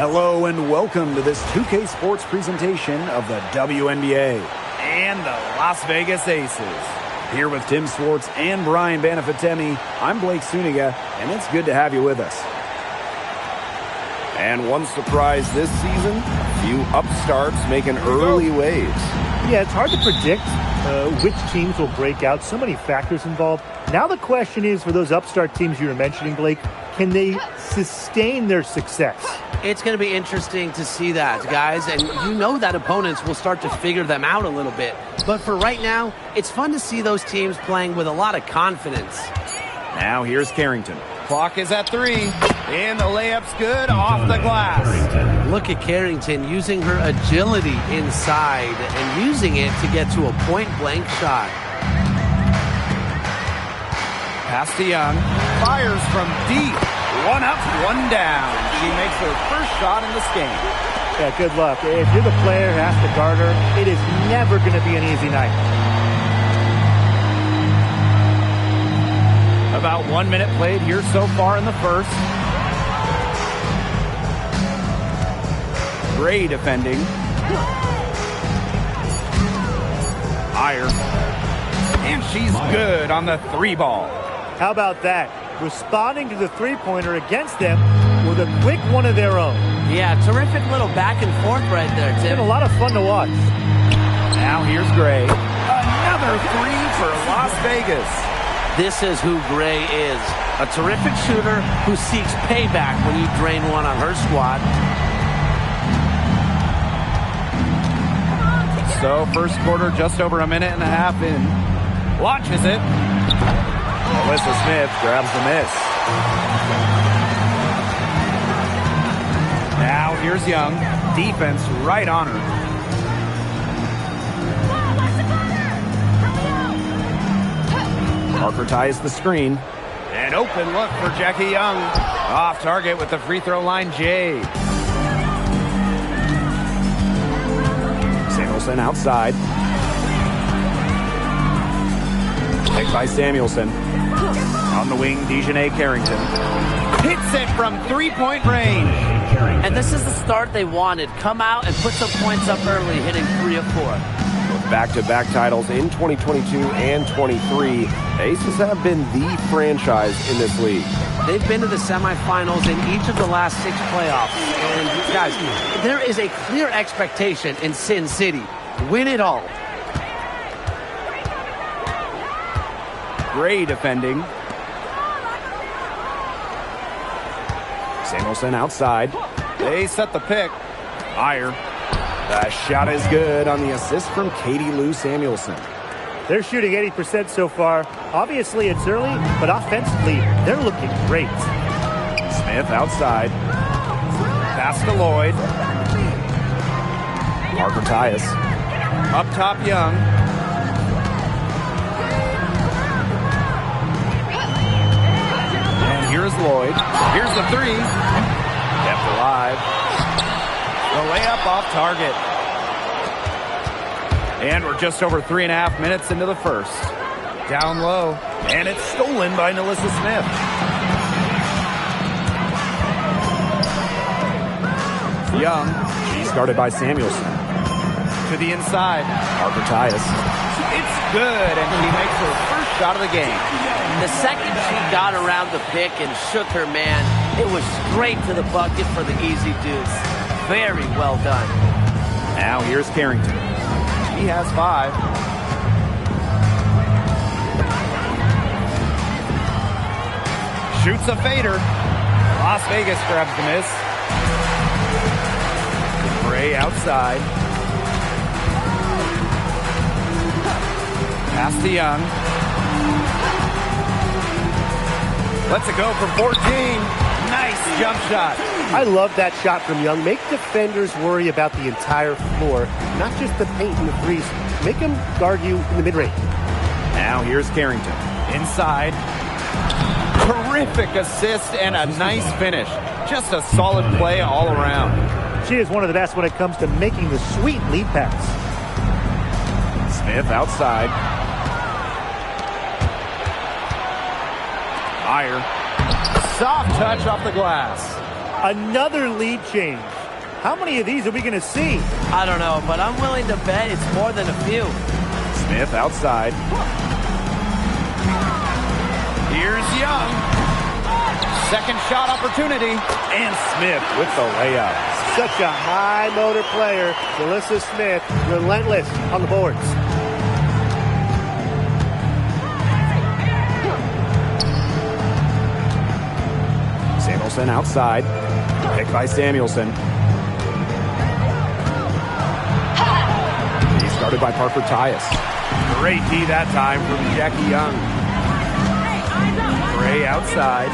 Hello and welcome to this 2K Sports presentation of the WNBA and the Las Vegas Aces. Here with Tim Swartz and Brian Banafitemi, I'm Blake Suniga, and it's good to have you with us. And one surprise this season, a few upstarts making early waves. Yeah, it's hard to predict which teams will break out. So many factors involved. Now the question is, for those upstart teams you were mentioning, Blake, can they sustain their success? It's going to be interesting to see that, guys, and you know that opponents will start to figure them out a little bit. But for right now, it's fun to see those teams playing with a lot of confidence. Now here's Carrington. Clock is at 3, and the layup's good off the glass. Look at Carrington using her agility inside and using it to get to a point-blank shot. Pass to Young, fires from deep. One up, one down. She makes her first shot in this game. Yeah, good luck. If you're the player who has to guard her, it is never going to be an easy night. About 1 minute played here so far in the first. Gray defending. Iyer. And she's good on the 3 ball. How about that? Responding to the three-pointer against them with a quick one of their own. Yeah, terrific little back and forth right there, Tim. It's been a lot of fun to watch. Now here's Gray. Another 3 for Las Vegas. This is who Gray is. A terrific shooter who seeks payback when you drain one on her squad. So first quarter just over a minute and a half in. Launches it. Melissa Smith grabs the miss. Now here's Young. Defense right on her. Parker ties the screen. An open look for Jackie Young. Off target with the free throw line, Jade. Samuelson outside. Picked by Samuelson. On the wing, Dejanay Carrington. Hits it from three-point range. And this is the start they wanted. Come out and put some points up early, hitting 3 of 4. With back-to-back titles in 2022 and 23, Aces have been the franchise in this league. They've been to the semifinals in each of the last 6 playoffs. And guys, there is a clear expectation in Sin City. Win it all. Gray defending. Samuelson outside. They set the pick. Iyer. The shot is good on the assist from Katie Lou Samuelson. They're shooting 80% so far. Obviously, it's early, but offensively, they're looking great. Smith outside. Pass to Lloyd. Parker Tyus. Up top, Young. And here's Lloyd. Here's the 3. Kept alive. The layup off target. And we're just over 3.5 minutes into the first. Down low. And it's stolen by Melissa Smith. Young. She's guarded by Samuelson. To the inside. Parker Tyus. It's good, and she makes her first shot of the game. The second she got around the pick and shook her man, it was straight to the bucket for the easy deuce. Very well done. Now here's Carrington. He has 5. Shoots a fader. Las Vegas grabs the miss. Gray outside. Pass to Young. Lets it go from 14. Nice jump shot. I love that shot from Young. Make defenders worry about the entire floor, not just the paint and the threes. Make them guard you in the mid-range. Now here's Carrington. Inside. Terrific assist and a nice finish. Just a solid play all around. She is one of the best when it comes to making the sweet lead pass. Smith outside. Iyer. Soft touch off the glass. Another lead change. How many of these are we going to see? I don't know, but I'm willing to bet it's more than a few. Smith outside. Here's Young. Second shot opportunity. And Smith with the layup. Such a high motor player. Melissa Smith, relentless on the boards. Samuelson outside. Picked by Samuelson. He's guarded by Parker Tyus. Great D that time from Jackie Young. Gray outside.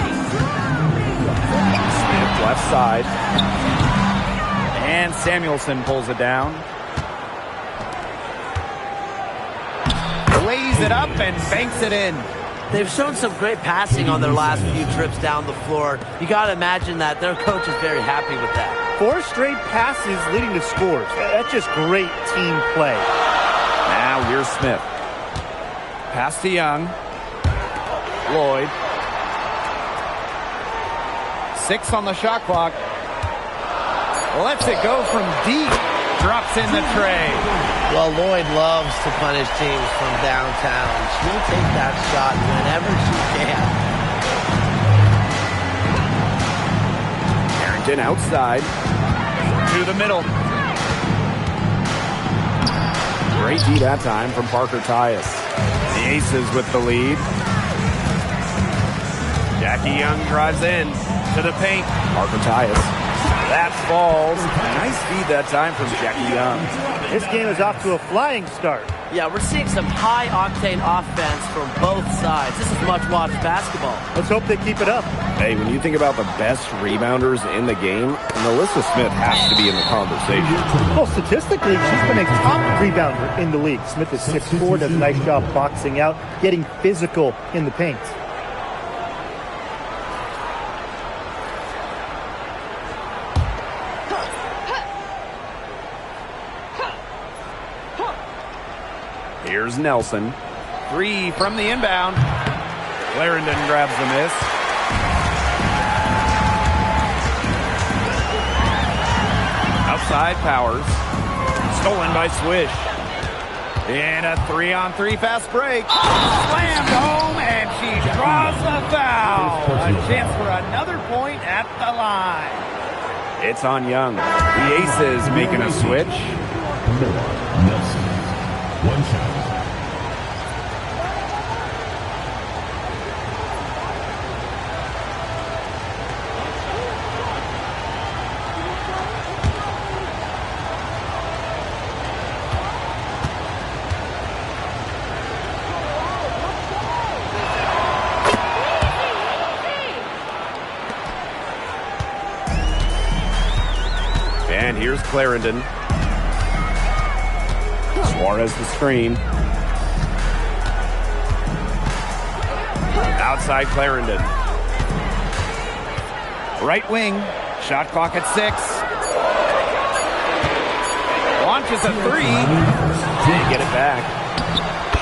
Smith left side. And Samuelson pulls it down. Lays it up and banks it in. They've shown some great passing on their last few trips down the floor. You got to imagine that their coach is very happy with that. 4 straight passes leading to scores. That's just great team play. Now here's Smith. Pass to Young. Lloyd. 6 on the shot clock. Lets it go from deep. Drops in the tray. Well, Lloyd loves to punish teams from downtown. She'll take that shot whenever she can. Harrington outside. To the middle. Great D that time from Parker Tyus. The Aces with the lead. Jackie Young drives in to the paint. Parker Tyus. That falls. Nice feed that time from Jackie Young. This game is off to a flying start. Yeah, we're seeing some high-octane offense from both sides. This is much-watched basketball. Let's hope they keep it up. Hey, when you think about the best rebounders in the game, Melissa Smith has to be in the conversation. Well, statistically, she's been a top rebounder in the league. Smith is 6'4", does a nice job boxing out, getting physical in the paint. Here's Nelson. 3 from the inbound. Clarendon grabs the miss. Outside Powers. Stolen by Swish. And a 3-on-3 fast break. Slammed home, and she draws the foul. A chance for another point at the line. It's on Young. The Aces making a switch. Nelson. One shot. And here's Clarendon. Suarez the screen. Outside Clarendon. Right wing. Shot clock at 6. Launches a 3. Didn't get it back.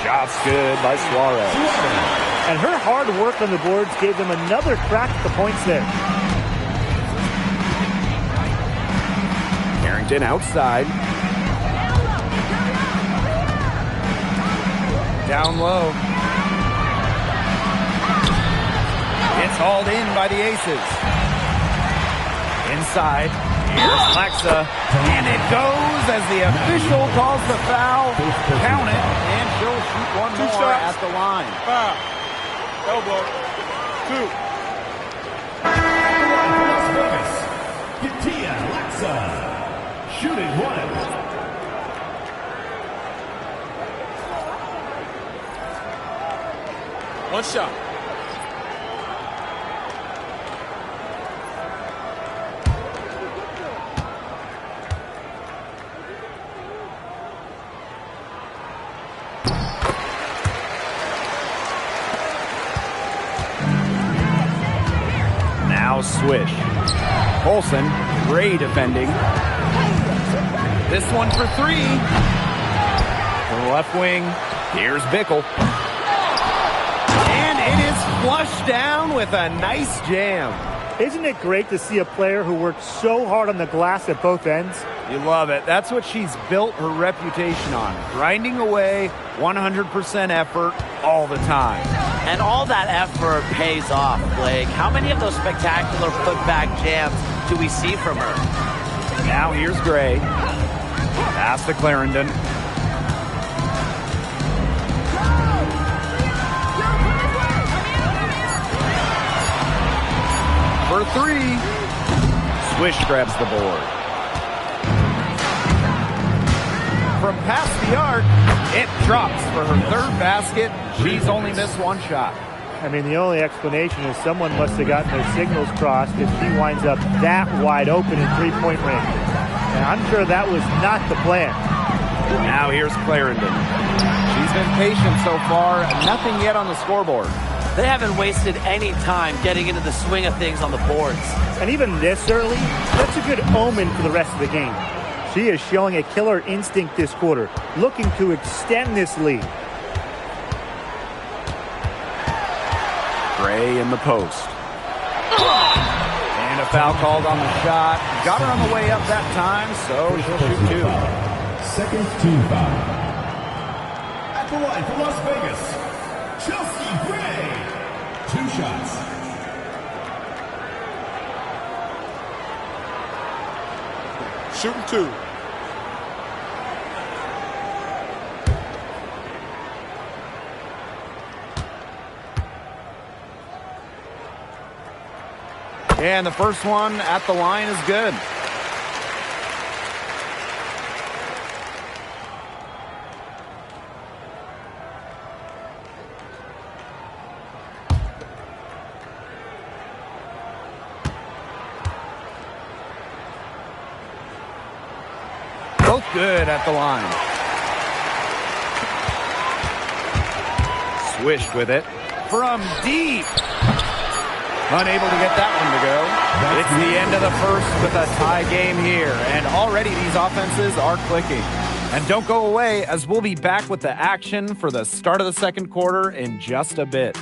Shot's good by Suarez. And her hard work on the boards gave them another crack at the points there. Harrington outside. Down low. It's hauled in by the Aces. Inside. Here's Lexa. And it goes as the official calls the foul. Count it. And she'll shoot one more at the line. Elbow. 2. Katia Lexa. Shooting 1. One shot. Now Swish. Olsen, great defending. This one for 3. From the left wing, here's Bickle. And it is flushed down with a nice jam. Isn't it great to see a player who worked so hard on the glass at both ends? You love it. That's what she's built her reputation on. Grinding away, 100% effort all the time. And all that effort pays off, Blake. How many of those spectacular putback jams do we see from her? Now here's Gray. Pass to Clarendon. For three. Swish grabs the board. From past the arc, it drops for her third basket. She's only missed one shot. I mean, the only explanation is someone must have gotten their signals crossed if she winds up that wide open in three-point range. And I'm sure that was not the plan. Now here's Clarendon. She's been patient so far. Nothing yet on the scoreboard. They haven't wasted any time getting into the swing of things on the boards. And even this early, that's a good omen for the rest of the game. She is showing a killer instinct this quarter, looking to extend this lead. Gray in the post. And a foul called on the shot. Got her on the way up that time, so she'll shoot two. Second team foul. At the line for Las Vegas, Chelsea Gray. 2 shots. Shooting 2. And the first one at the line is good. Both good at the line. Swished with it from deep. Unable to get that one to go. It's the end of the first with a tie game here. And already these offenses are clicking. And don't go away, as we'll be back with the action for the start of the second quarter in just a bit.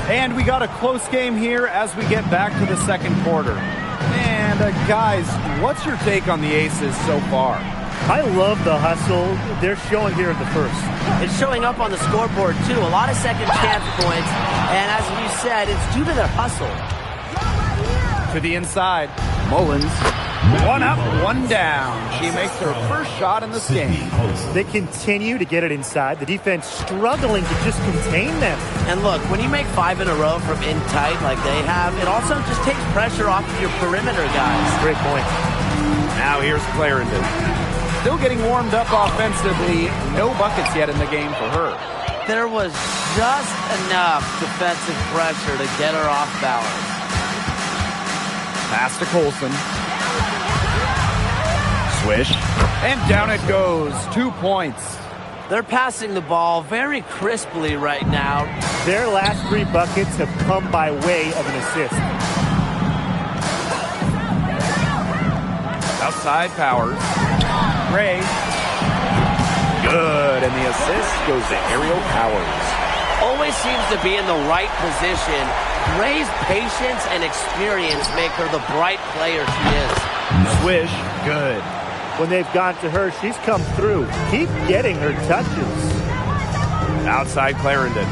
And we got a close game here as we get back to the second quarter. And guys, what's your take on the Aces so far? I love the hustle they're showing here in the first. It's showing up on the scoreboard, too. A lot of second chance points. And as you said, it's due to their hustle. To the inside, Mullins. One up, one down. She makes her first shot in this game. They continue to get it inside. The defense struggling to just contain them. And look, when you make 5 in a row from in tight like they have, it also just takes pressure off of your perimeter guys. Great point. Now here's Clarendon. Still getting warmed up offensively. No buckets yet in the game for her. There was just enough defensive pressure to get her off balance. Pass to Colson. Swish. And down it goes. 2 points. They're passing the ball very crisply right now. Their last 3 buckets have come by way of an assist. Outside Powers. Gray. Good. And the assist goes to Aerial Powers. Always seems to be in the right position. Gray's patience and experience make her the bright player she is. Swish. Good. When they've gone to her, she's come through. Keep getting her touches. Outside Clarendon.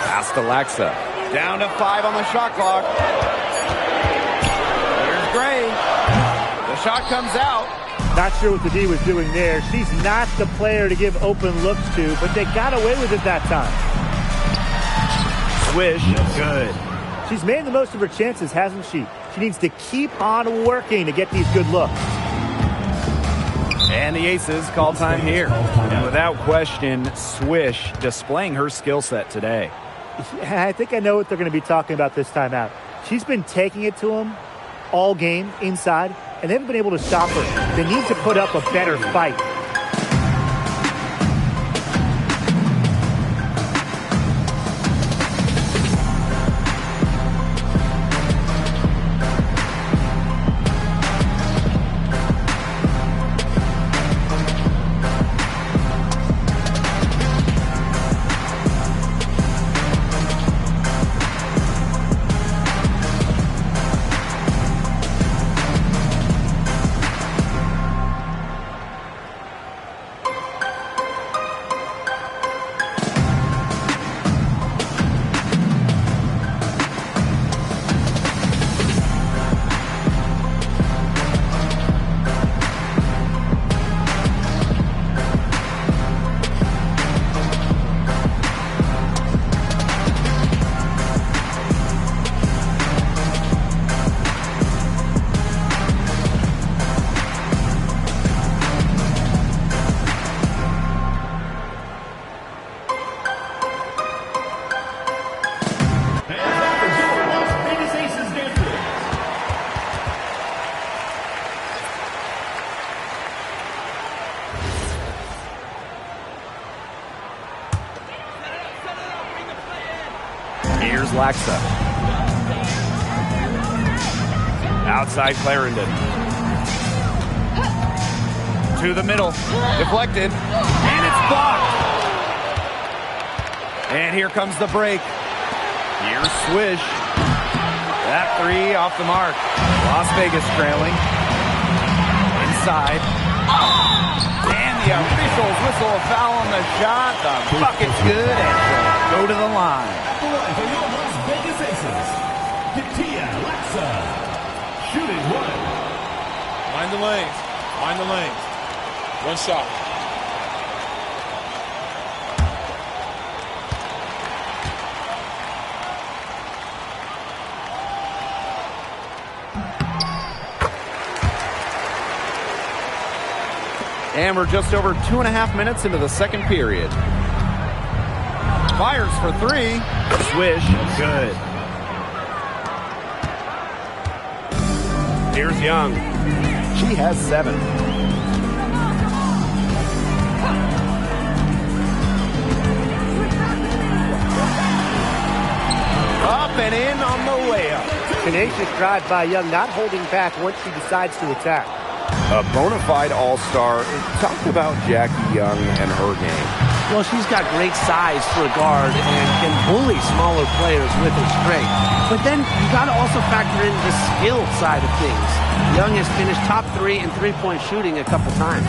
Pass to Laxa. Down to 5 on the shot clock. Here's Gray. The shot comes out. Not sure what the D was doing there. She's not the player to give open looks to, but they got away with it that time. Swish. Good. She's made the most of her chances, hasn't she? She needs to keep on working to get these good looks. And the Aces call time here. And without question, Swish displaying her skill set today. I think I know what they're going to be talking about this timeout. She's been taking it to him all game inside. and they haven't been able to stop her. They need to put up a better fight. Here's Laxa. Outside Clarendon. To the middle. Deflected. And it's blocked. And here comes the break. Here's Swish. That three off the mark. Las Vegas trailing. Inside. And the officials whistle a foul on the shot. The bucket's good and she'll go to the line. For your Las Vegas Aces, Katia Laxa, shooting one. Mind the lanes. Mind the lanes. One shot. And we're just over 2.5 minutes into the second period. Fires for three. Swish. Good. Here's Young. She has 7. Up and in on the layup. Tenacious drive by Young, not holding back once she decides to attack. A bona fide all-star. Talk about Jackie Young and her game. Well, she's got great size for a guard and can bully smaller players with her strength. But then you got to also factor in the skill side of things. Young has finished top 3 in three-point shooting a couple times.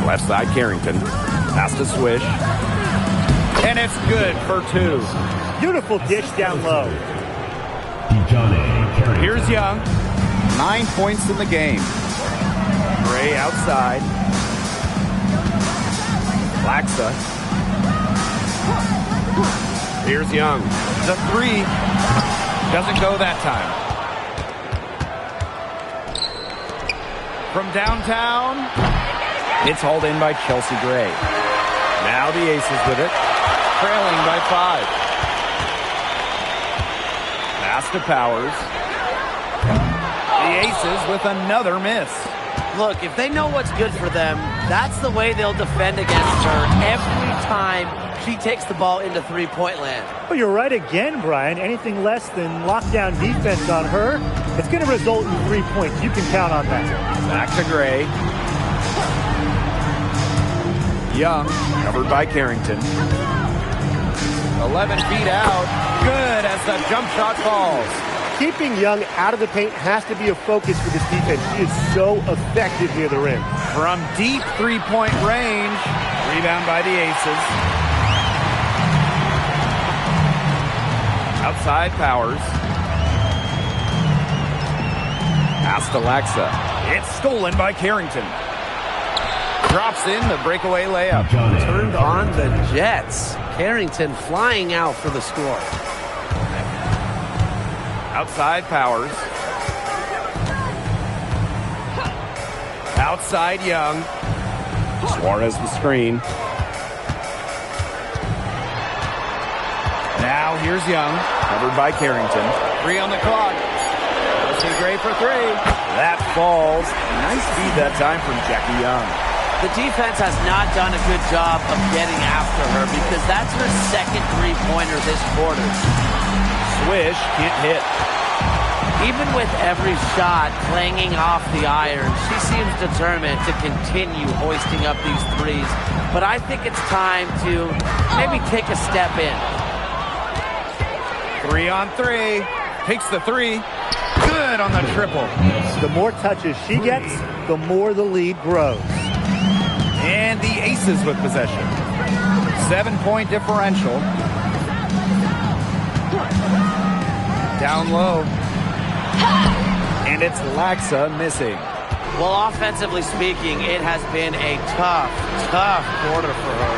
Left side Carrington. Pass to Swish. And it's good for 2. Beautiful dish down low. Here's Young. 9 points in the game. Gray outside. Laxa. Here's Young. The 3. Doesn't go that time. From downtown. It's hauled in by Chelsea Gray. Now the Aces with it. Trailing by 5. Pass to Powers. The Aces with another miss. Look, if they know what's good for them, that's the way they'll defend against her every time she takes the ball into three-point land. Well, you're right again, Brian. Anything less than lockdown defense on her, it's going to result in 3 points. You can count on that. Back to Gray. Young, covered by Carrington. 11 feet out. Good as the jump shot falls. Keeping Young out of the paint has to be a focus for this defense. She is so effective near the rim. From deep three-point range. Rebound by the Aces. Outside Powers. Pass to Laxa. It's stolen by Carrington. Drops in the breakaway layup. Turned on the Jets. Carrington flying out for the score. Outside Powers. Outside Young. Suarez the screen. Now Now here's Young. Covered by Carrington. 3 on the clock. Chelsea Gray for 3. That falls. Nice feed that time from Jackie Young. The defense has not done a good job of getting after her because that's her second three-pointer this quarter. Swish can't hit. Even with every shot clanging off the iron, she seems determined to continue hoisting up these threes. But I think it's time to maybe take a step in. 3 on 3. Takes the 3. Good on the triple. The more touches she gets, the more the lead grows. And the Aces with possession. 7-point differential. Down low. And it's Laxa missing. Well, offensively speaking, it has been a tough quarter for her.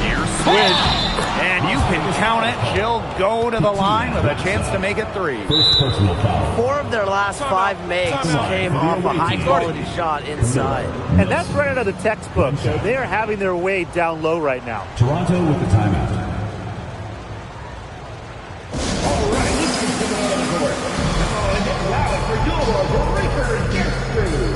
Here's Swish. And you can count it. She'll go to the line with a chance to make it 3. First personal foul. 4 of their last 5 makes came off a high-quality shot inside. And that's right out of the textbook. They are having their way down low right now. Toronto with the timeout. All right, this is the court. Now get loud for your breaker and get through.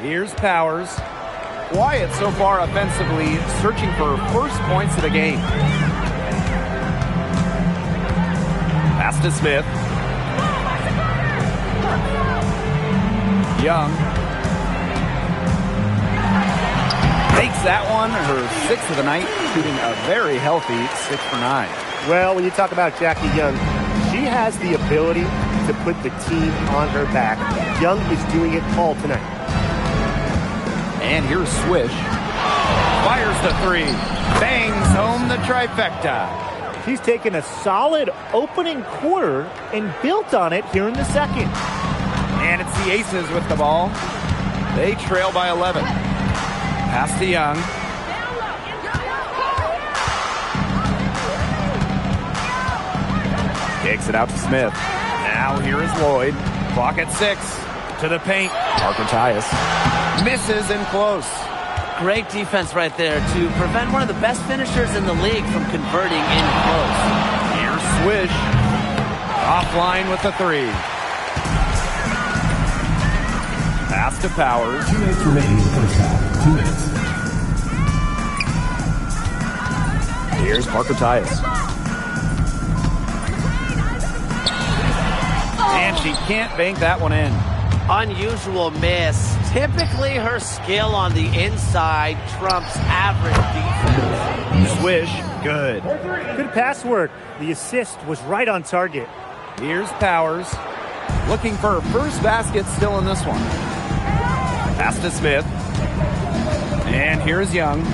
Here's Powers. Wyatt so far offensively searching for first points of the game. Pass to Smith. Young. Takes that one, her 6th of the night, shooting a very healthy 6 for 9. Well, when you talk about Jackie Young, she has the ability to put the team on her back. Young is doing it all tonight. And here's Swish. Fires the 3. Bangs home the trifecta. She's taken a solid opening quarter and built on it here in the second. And it's the Aces with the ball. They trail by 11. Pass to Young. Takes it out to Smith. Now here is Lloyd. Clock at 6. To the paint. Parker Tyus. Misses in close. Great defense right there to prevent one of the best finishers in the league from converting in close. Here's Swish. Offline with the 3. Pass to Powers. 2 minutes remaining in the first half. 2 minutes. Here's Parker Tyus. And she can't bank that one in. Unusual miss. Typically her skill on the inside trumps average defense. Swish, good. Good pass work. The assist was right on target. Here's Powers. Looking for her first basket still in this one. Pass to Smith. And here's Young.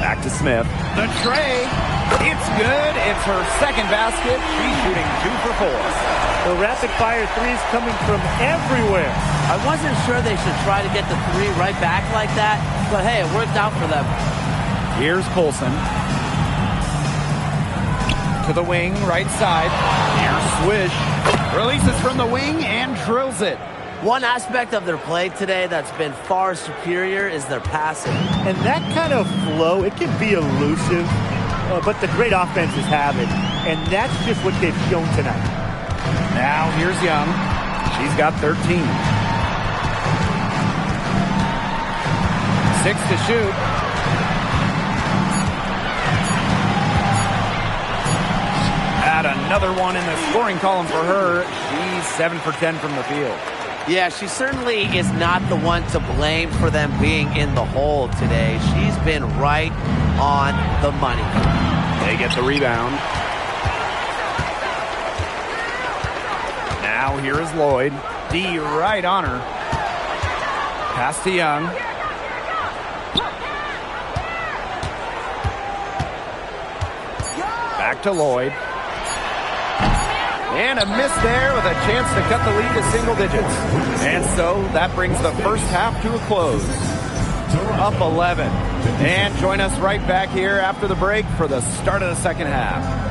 Back to Smith. The tray. It's good. It's her second basket. She's shooting 2 for 4. The rapid-fire threes coming from everywhere. I wasn't sure they should try to get the 3 right back like that, but hey, it worked out for them. Here's Colson. To the wing, right side. Here's Swish. Releases from the wing and drills it. One aspect of their play today that's been far superior is their passing. And that kind of flow, it can be elusive, but the great offenses have it. And that's just what they've shown tonight. Now here's Young. She's got 13. 6 to shoot. Add another one in the scoring column for her. She's 7 for 10 from the field. Yeah, she certainly is not the one to blame for them being in the hole today. She's been right on the money. They get the rebound. Now here is Lloyd. D right on her. Pass to Young. Back to Lloyd. And a miss there with a chance to cut the lead to single digits. And so that brings the first half to a close. Up 11. And join us right back here after the break for the start of the second half.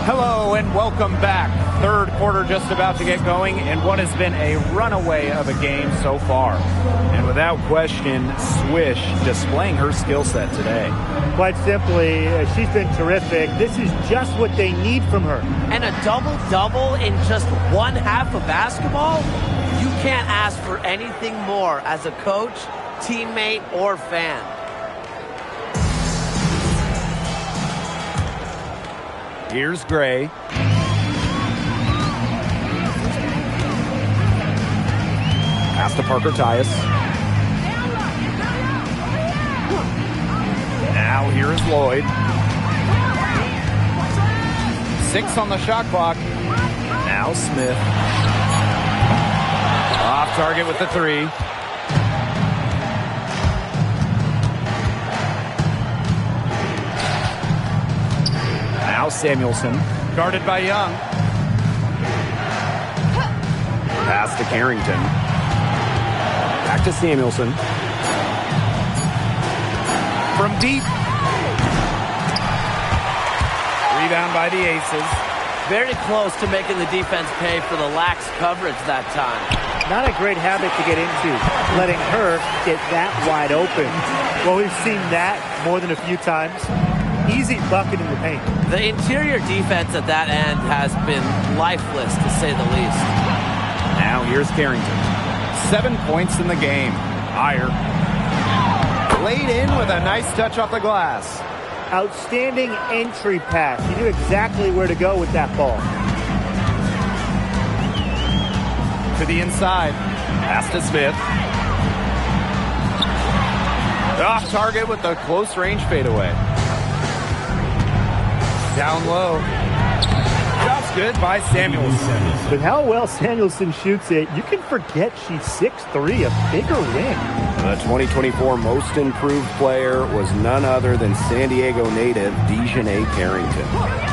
Hello and welcome back. Third quarter just about to get going in what has been a runaway of a game so far. And without question, Swish displaying her skill set today. Quite simply, she's been terrific. This is just what they need from her. And a double-double in just one half of basketball? You can't ask for anything more as a coach, teammate, or fan. Here's Gray. Pass to Parker Tyus. Now here is Lloyd. 6 on the shot clock. Now Smith. Off target with the 3. Now Samuelson, guarded by Young. Pass to Carrington. Back to Samuelson. From deep. Rebound by the Aces. Very close to making the defense pay for the lax coverage that time. Not a great habit to get into, letting her get that wide open. Well, we've seen that more than a few times. Easy bucket in the paint. The interior defense at that end has been lifeless, to say the least. Now here's Carrington. 7 points in the game. Higher. Laid in with a nice touch off the glass. Outstanding entry pass. He knew exactly where to go with that ball. To the inside. Pass to Smith. Off target with the close range fadeaway. Down low. Shot's good by Samuelson. With how well Samuelson shoots it, you can forget she's 6'3", a bigger wing. The 2024 Most Improved Player was none other than San Diego native Dejanay Carrington.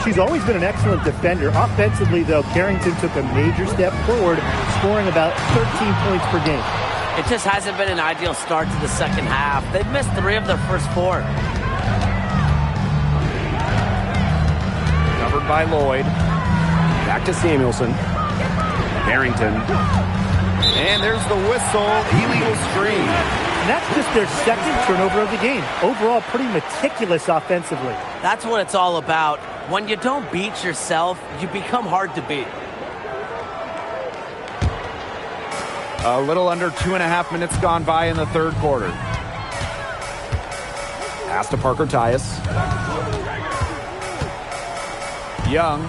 She's always been an excellent defender. Offensively, though, Carrington took a major step forward, scoring about 13 points per game. It just hasn't been an ideal start to the second half. They've missed 3 of their first 4. Covered by Lloyd. Back to Samuelson. Harrington. And there's the whistle, illegal screen. And that's just their second turnover of the game. Overall, pretty meticulous offensively. That's what it's all about. When you don't beat yourself, you become hard to beat. A little under 2.5 minutes gone by in the third quarter. Pass to Parker Tyus. Young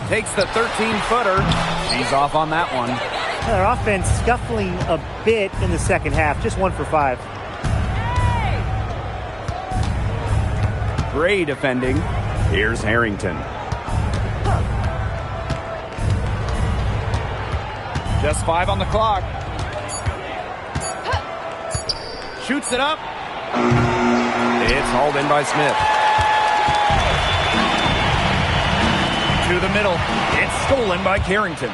takes the 13-footer. He's off on that one. Their offense scuffling a bit in the second half. Just 1 for 5. Gray defending. Here's Harrington. Just 5 on the clock. Shoots it up. It's hauled in by Smith. To the middle. It's stolen by Carrington.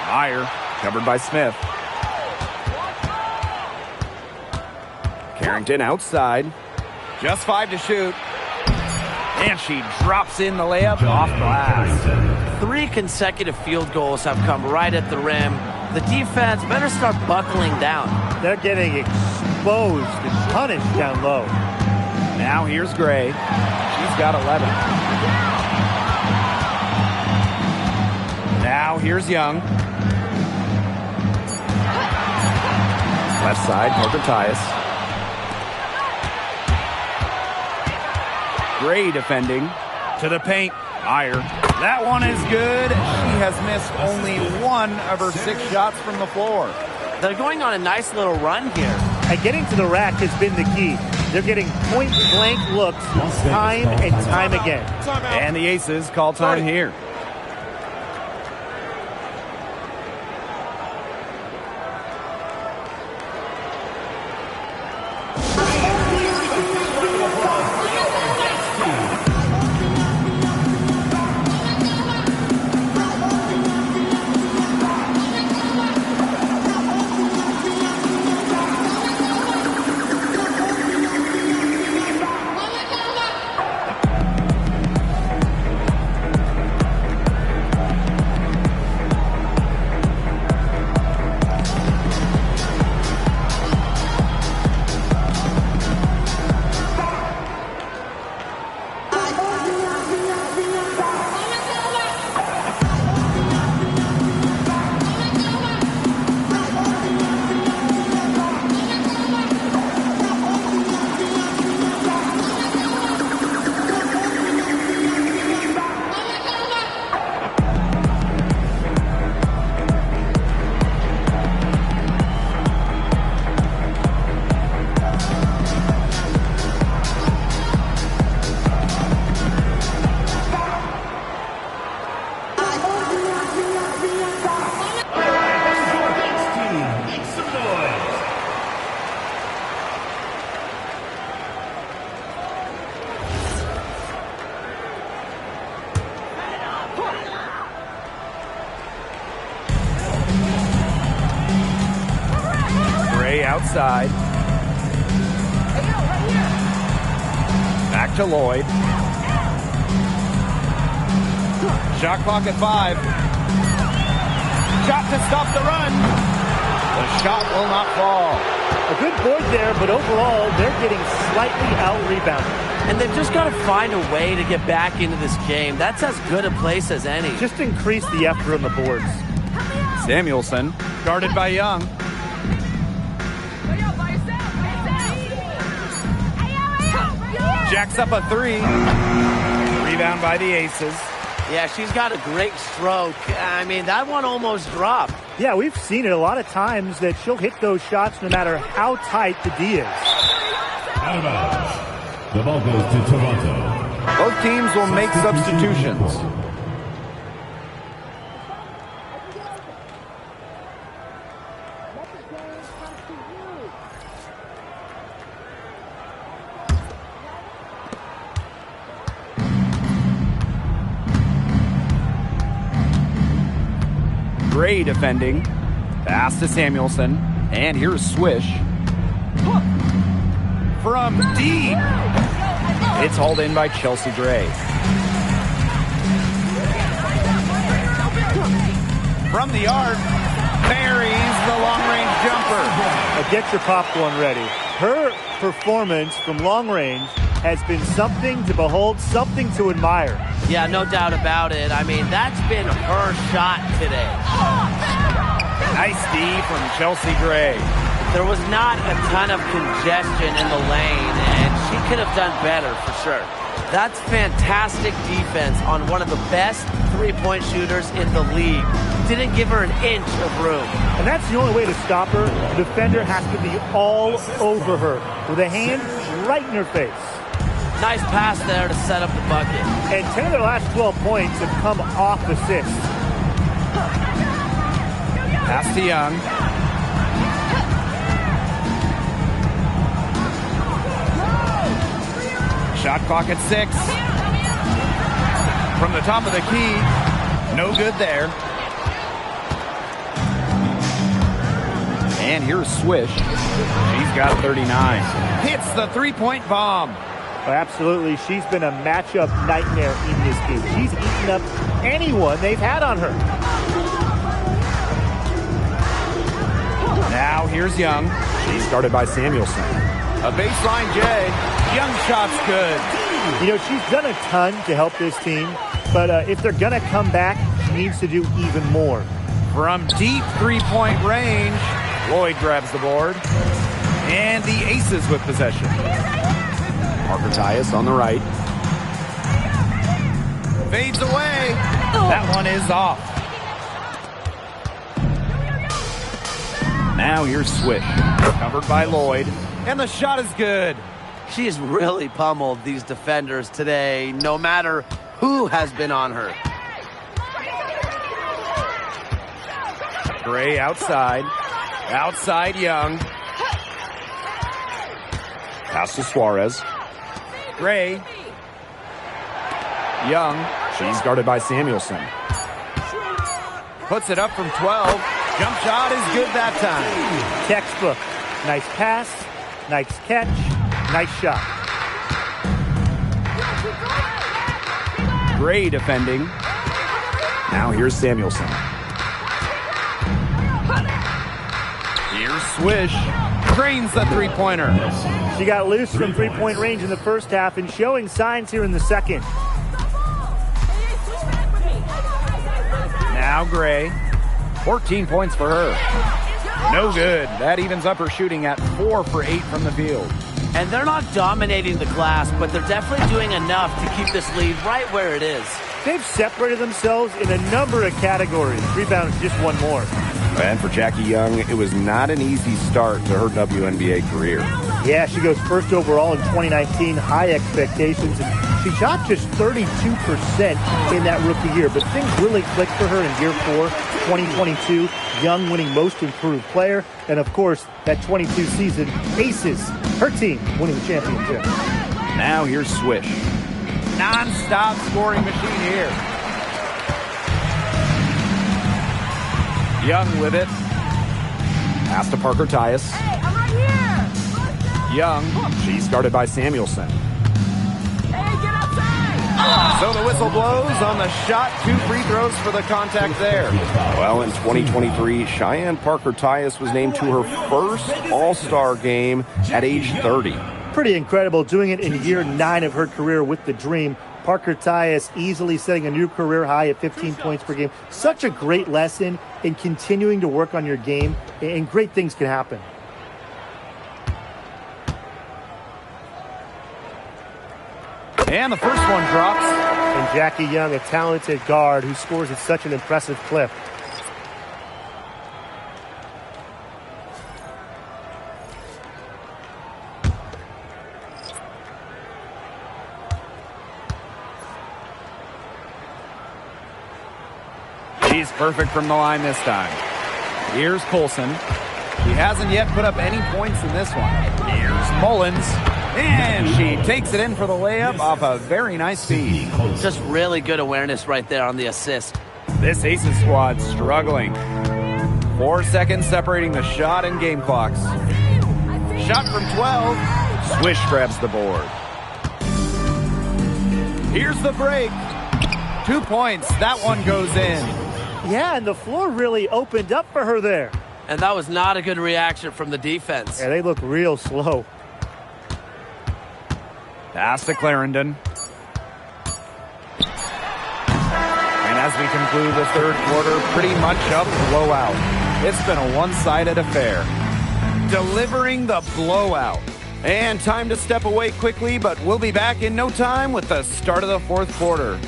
Meyer, covered by Smith. Carrington outside. Just 5 to shoot. And she drops in the layup off glass. 3 consecutive field goals have come right at the rim. The defense better start buckling down. They're getting exposed and punished down low. Now here's Gray. She's got 11. Now here's Young. Left side, Parker Tyus. Gray defending. To the paint. Meyer. That one is good. She has missed only 1 of her 6 shots from the floor. They're going on a nice little run here. And getting to the rack has been the key. They're getting point-blank looks time and time again. And the Aces call time here. Outside. Back to Lloyd. Shot clock at 5. Shot to stop the run. The shot will not fall. A good board there, but overall, they're getting slightly out-rebounded. And they've just got to find a way to get back into this game. That's as good a place as any. Just increase the effort on the boards. Samuelson, guarded by Young. Jacks up a 3. Rebound by the Aces. Yeah, she's got a great stroke. I mean, that one almost dropped. Yeah, we've seen it a lot of times that she'll hit those shots no matter how tight the D is. Out of bounds. The ball goes to Toronto. Both teams will make substitutions. Gray defending. Pass to Samuelson. And here's Swish. From deep. It's hauled in by Chelsea Gray. From the arc, buries the long-range jumper. Now get your popcorn ready. Her performance from long range has been something to behold, something to admire. Yeah, no doubt about it. I mean, that's been her shot today. Nice D from Chelsea Gray. There was not a ton of congestion in the lane, and she could have done better for sure. That's fantastic defense on one of the best three-point shooters in the league. Didn't give her an inch of room. And that's the only way to stop her. The defender has to be all over her with a hand right in her face. Nice pass there to set up the bucket. And 10 of their last 12 points have come off assists. Pass to Young. Shot clock at 6. From the top of the key. No good there. And here's Swish. She's got 39. Hits the three-point bomb. Oh, absolutely. She's been a matchup nightmare in this game. She's eaten up anyone they've had on her. Now here's Young. She's guarded by Samuelson. A baseline J. Young shot's good. You know, she's done a ton to help this team, but if they're going to come back, she needs to do even more. From deep three-point range, Lloyd grabs the board. And the Aces with possession. Parker Tyus on the right. Fades away. That one is off. Now here's Swish. Covered by Lloyd. And the shot is good. She has really pummeled these defenders today, no matter who has been on her. Gray outside. Outside Young. Pass to Suarez. Gray. Young. She's guarded by Samuelson. Puts it up from 12. Jump shot is good that time. Textbook. Nice pass. Nice catch. Nice shot. Gray defending. Now here's Samuelson. Here's Swish. Drains the three-pointer. She got loose from three-point range in the first half and showing signs here in the second. Now Gray. 14 points for her. No good. That evens up her shooting at 4 for 8 from the field. And they're not dominating the glass, but they're definitely doing enough to keep this lead right where it is. They've separated themselves in a number of categories. Rebounds, just one more. And for Jackie Young, it was not an easy start to her WNBA career. Yeah, she goes first overall in 2019, high expectations. And she shot just 32% in that rookie year, but things really clicked for her in year 4, 2022. Young winning most improved player, and of course, that 22 season, Aces, her team winning the championship. Now here's Swish. Non-stop scoring machine here. Young with it. Pass to Parker Tyus. Hey, I'm right here. Young. She's guarded by Samuelson. Hey, get outside. So the whistle blows on the shot. 2 free throws for the contact there. Well, in 2023, Cheyenne Parker Tyus was named to her first All-Star game at age 30. Pretty incredible, doing it in year 9 of her career with the Dream. Parker Tyus easily setting a new career high at 15 points per game. Such a great lesson in continuing to work on your game, and great things can happen. And the first one drops. And Jackie Young, a talented guard who scores at such an impressive clip. She's perfect from the line this time. Here's Colson. He hasn't yet put up any points in this one. Here's Mullins. And she takes it in for the layup off a very nice feed. Just really good awareness right there on the assist. This Aces squad struggling. 4 seconds separating the shot and game clocks. Shot from 12. Swish grabs the board. Here's the break. 2 points. That one goes in. Yeah, and the floor really opened up for her there. And that was not a good reaction from the defense. Yeah, they look real slow. Pass to Clarendon. And as we conclude the third quarter, pretty much a blowout. It's been a one-sided affair. Delivering the blowout. And time to step away quickly, but we'll be back in no time with the start of the fourth quarter.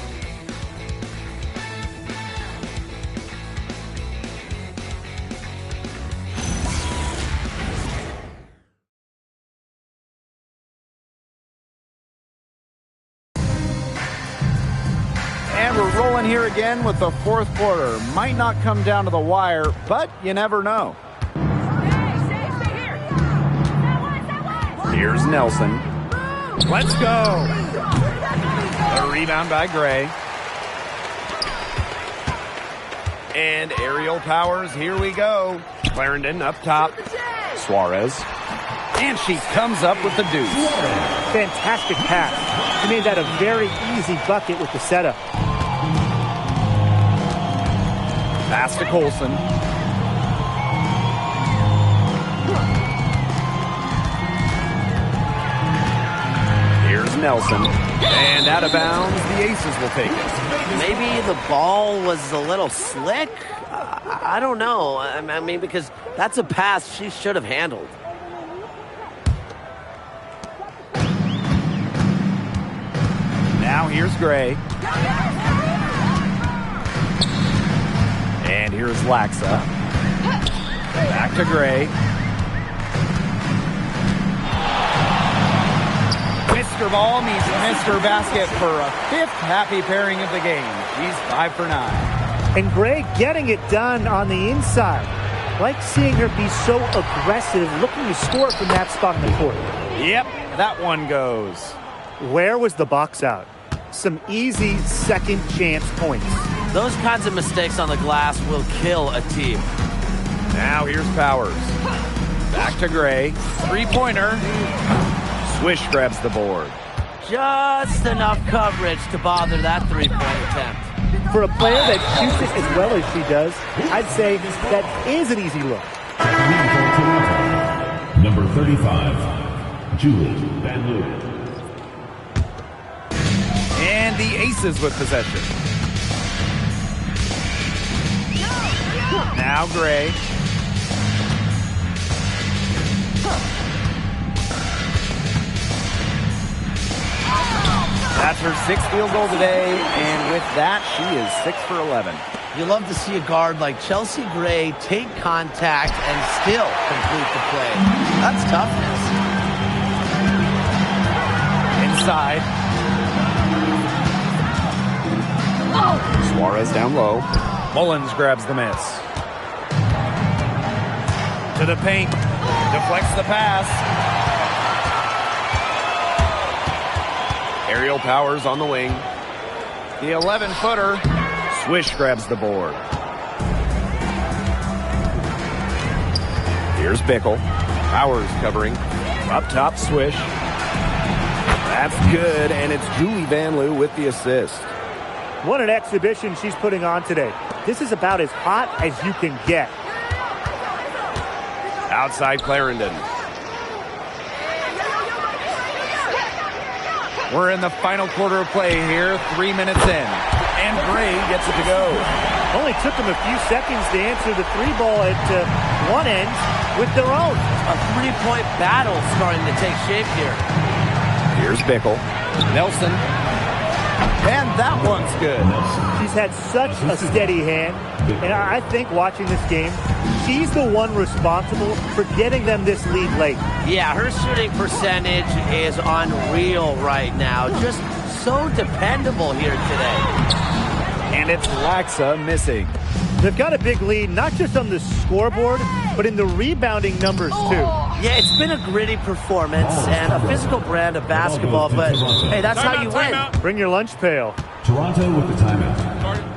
And we're rolling here again with the fourth quarter. Might not come down to the wire, but you never know. Here's Nelson. Let's go. A rebound by Gray. And aerial powers, here we go. Clarendon up top. Suarez. And she comes up with the deuce. Fantastic pass. She made that a very easy bucket with the setup. Pass to Colson. Here's Nelson. And out of bounds, the Aces will take it. Maybe the ball was a little slick? I don't know. I mean, because that's a pass she should have handled. Now here's Gray. And here's Laxa. Back to Gray. Whisker ball meets Mr. Basket for a fifth happy pairing of the game. He's 5 for 9. And Gray getting it done on the inside. Like seeing her be so aggressive, looking to score from that spot in the court. Yep, that one goes. Where was the box out? Some easy second chance points. Those kinds of mistakes on the glass will kill a team. Now here's Powers. Back to Gray. Three-pointer. Swish grabs the board. Just enough coverage to bother that three-point attempt. For a player that shoots it as well as she does, I'd say that is an easy look. Number 35, Julie Van Leeuwen. And the Aces with possession. Now Gray. That's her sixth field goal today, and with that, she is 6 for 11. You love to see a guard like Chelsea Gray take contact and still complete the play. That's toughness. Inside. Suarez down low. Mullins grabs the miss. To the paint. Deflects the pass. Aerial Powers on the wing. The 11-footer. Swish grabs the board. Here's Bickle. Powers covering. Up top, Swish. That's good, and it's Julie Van Leeuwen with the assist. What an exhibition she's putting on today. This is about as hot as you can get. Outside Clarendon. We're in the final quarter of play here, 3 minutes in. And Gray gets it to go. Only took them a few seconds to answer the three ball at one end with their own. A three-point battle starting to take shape here. Here's Bickle. Nelson. And that one's good. She's had such a steady hand. And I think watching this game, she's the one responsible for getting them this lead late. Yeah, her shooting percentage is unreal right now. Just so dependable here today. And it's Laxa missing. They've got a big lead, not just on the scoreboard, but in the rebounding numbers, too. Yeah, it's been a gritty performance and a physical brand of basketball, but hey, that's how you win. Bring your lunch pail. Toronto with the timeout.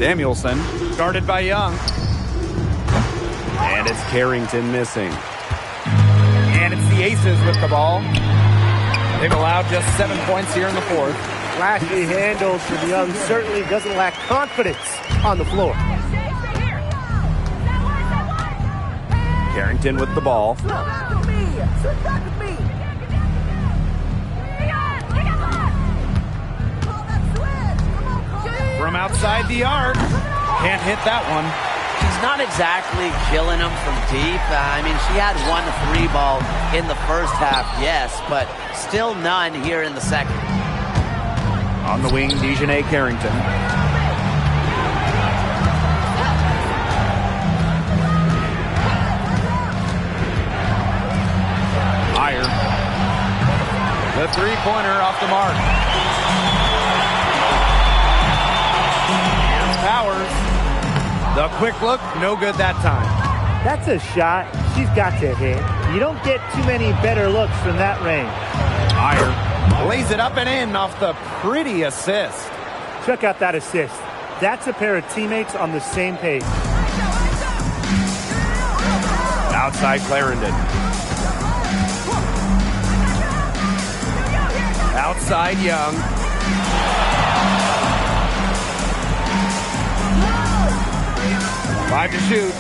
Samuelson, Guarded by Young. and it's Carrington missing. And it's the Aces with the ball. They've allowed just 7 points here in the fourth. Flashy handles from Young, certainly doesn't lack confidence on the floor. Carrington with the ball. From outside the arc. Can't hit that one. She's not exactly killing them from deep. I mean, she had 1 3 ball in the first half, yes, but still none here in the second. On the wing, Dejanay Carrington. Meyer. The three-pointer off the mark. Here's Powers. The quick look, no good that time. That's a shot she's got to hit. You don't get too many better looks from that range. Meyer lays it up and in off the pretty assist. Check out that assist. That's a pair of teammates on the same page. Outside Clarendon. Outside Young. Five to shoot.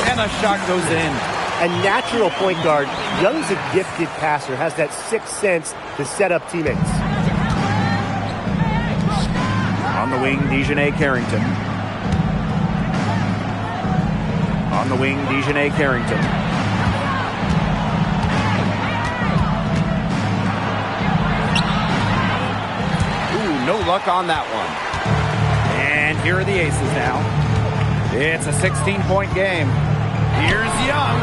And the shot goes in. A natural point guard. Young's a gifted passer, has that sixth sense to set up teammates. On the wing, Dejanay Carrington. On the wing, Dejanay Carrington. Ooh, no luck on that one. And here are the Aces now. It's a 16-point game. Here's Young.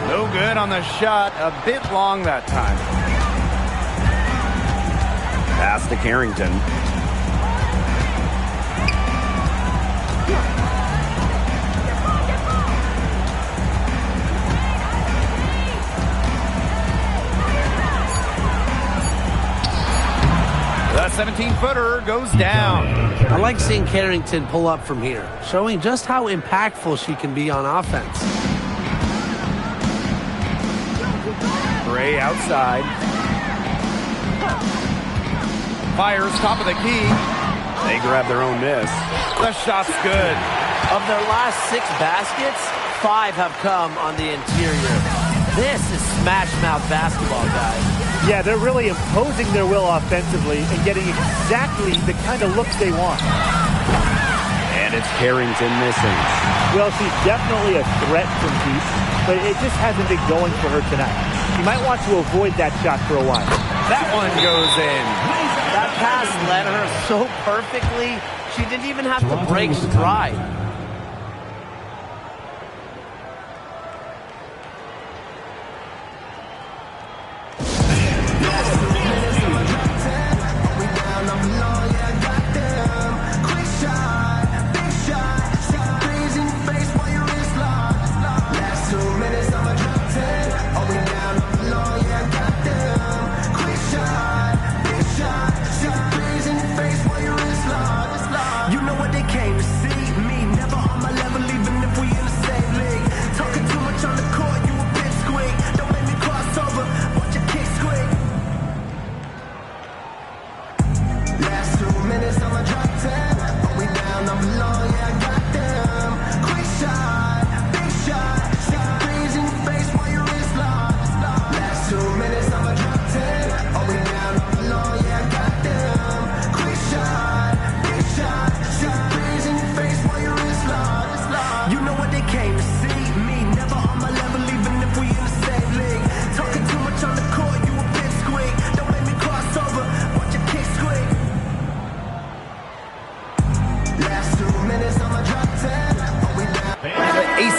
No good on the shot. A bit long that time. Pass to Carrington. The 17-footer goes down. I like seeing Carrington pull up from here, showing just how impactful she can be on offense. Gray outside. Fires top of the key. They grab their own miss. The shot's good. Of their last 6 baskets, 5 have come on the interior. This is smash mouth basketball, guys. Yeah, they're really imposing their will offensively and getting exactly the kind of looks they want. And it's Carrington missing. Well, she's definitely a threat from deep, but it just hasn't been going for her tonight. She might want to avoid that shot for a while. That one goes in. That pass led her so perfectly, she didn't even have to break stride.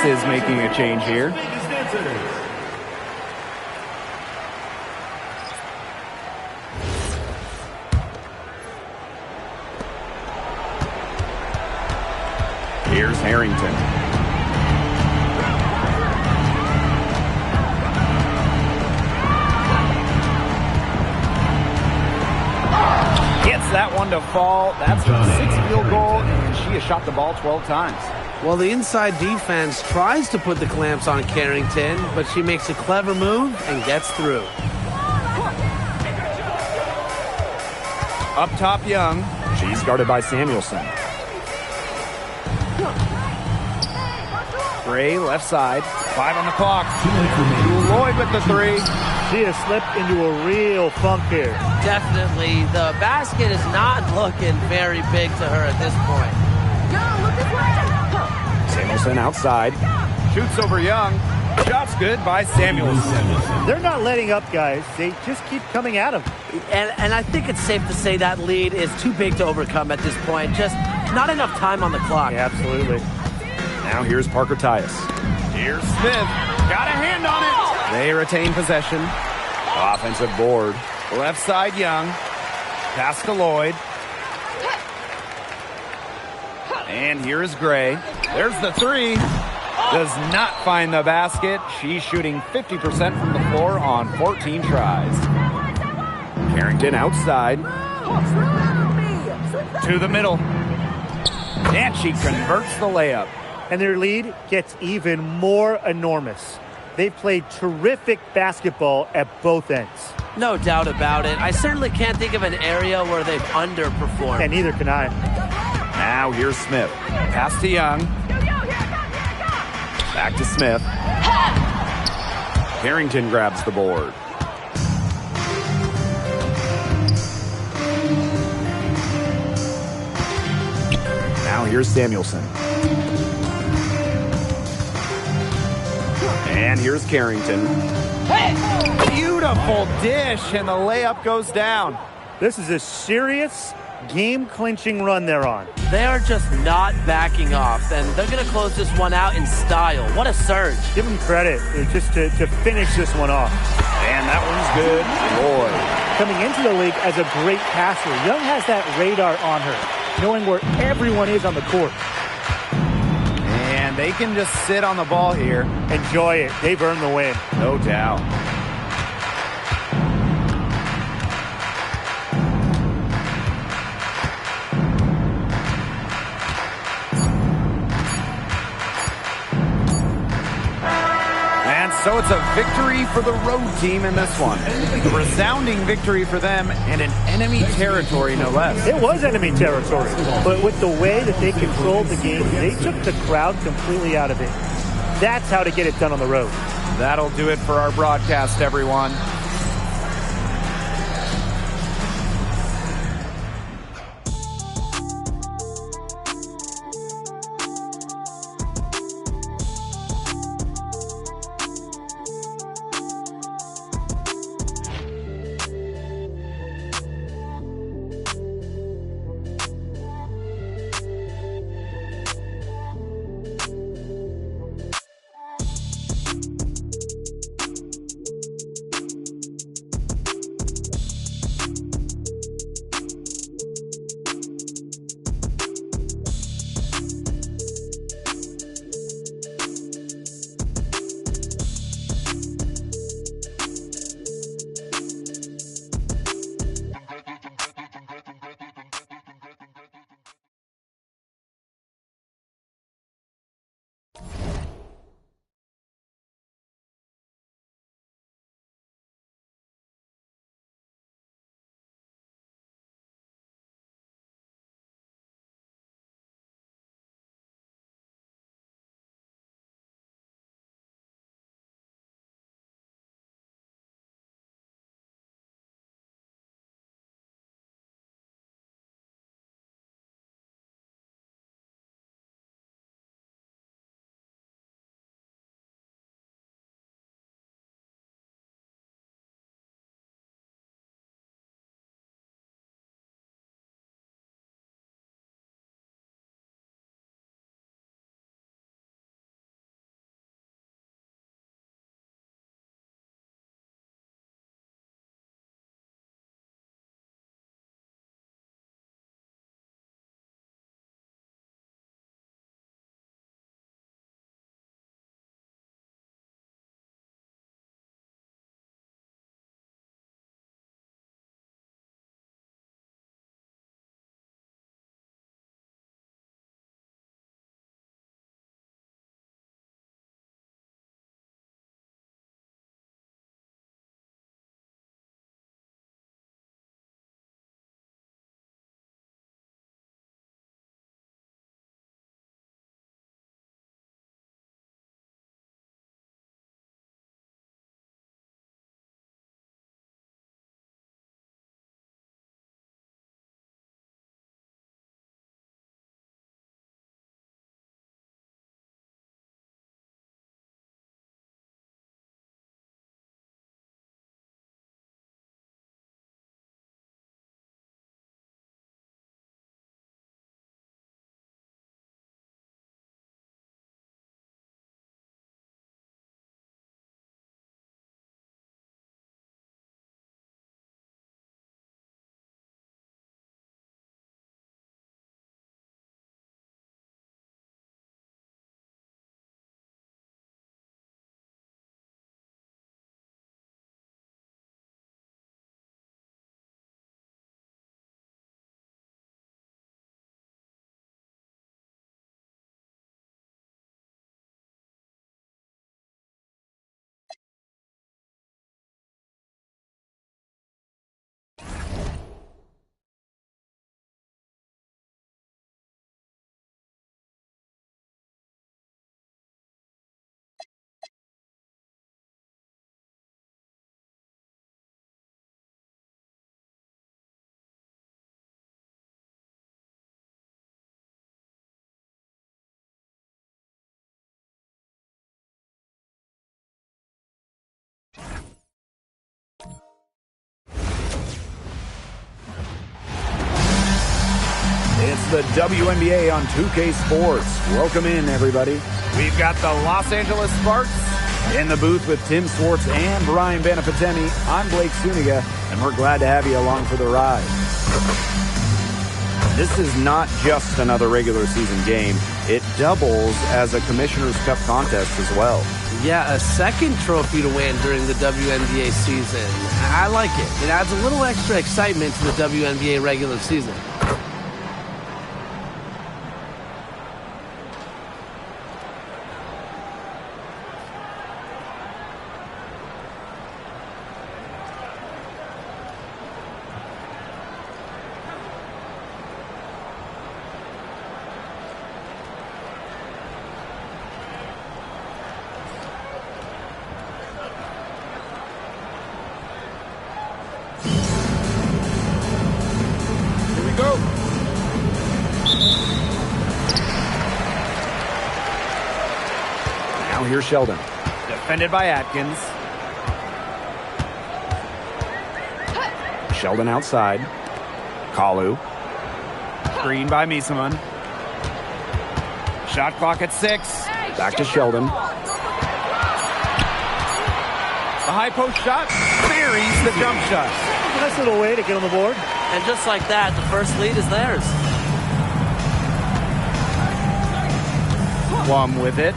Is making a change here. Here's Harrington. Gets that one to fall. That's her 6th field goal, and she has shot the ball 12 times. Well, the inside defense tries to put the clamps on Carrington, but she makes a clever move and gets through. Up top, Young. She's guarded by Samuelson. Gray, left side. 5 on the clock. Lloyd with the 3. She has slipped into a real funk here. Definitely. The basket is not looking very big to her at this point. Samuelson outside. Shoots over Young. Shot's good by Samuelson. They're not letting up, guys. They just keep coming at them. And I think it's safe to say that lead is too big to overcome at this point. Just not enough time on the clock. Yeah, absolutely. Now here's Parker Tyus. Here's Smith. Got a hand on it. They retain possession. Offensive board. Left side, Young. Pass to Lloyd. And here is Gray. There's the 3. Does not find the basket. She's shooting 50% from the floor on 14 tries. Carrington outside. To the middle. And she converts the layup. And their lead gets even more enormous. They've played terrific basketball at both ends. No doubt about it. I certainly can't think of an area where they've underperformed. And neither can I. Now here's Smith. Pass to Young. Back to Smith. Carrington grabs the board. Now here's Samuelson. And here's Carrington. Beautiful dish, and the layup goes down. This is a serious game-clinching run they're on. They are just not backing off, and they're going to close this one out in style. What a surge. Give them credit just to finish this one off. And that one's good. Lloyd. Coming into the league as a great passer, Young has that radar on her, knowing where everyone is on the court. And they can just sit on the ball here. Enjoy it. They've earned the win. No doubt. So it's a victory for the road team in this one. A resounding victory for them and an enemy territory, no less. It was enemy territory, but with the way that they controlled the game, they took the crowd completely out of it. That's how to get it done on the road. That'll do it for our broadcast, everyone. It's the WNBA on 2K Sports. Welcome in, everybody. We've got the Los Angeles Sparks in the booth with Tim Swartz and Brian Benefitemi. I'm Blake Suniga, and we're glad to have you along for the ride. This is not just another regular season game. It doubles as a Commissioner's Cup contest as well. Yeah, a second trophy to win during the WNBA season. I like it. It adds a little extra excitement to the WNBA regular season. Here's Sheldon. Defended by Atkins. Sheldon outside. Kalu. Screen by Misaman. Shot clock at 6. Back to Sheldon. A high post shot. Buries the jump shot. Nice little way to get on the board. And just like that, the first lead is theirs. Plum with it.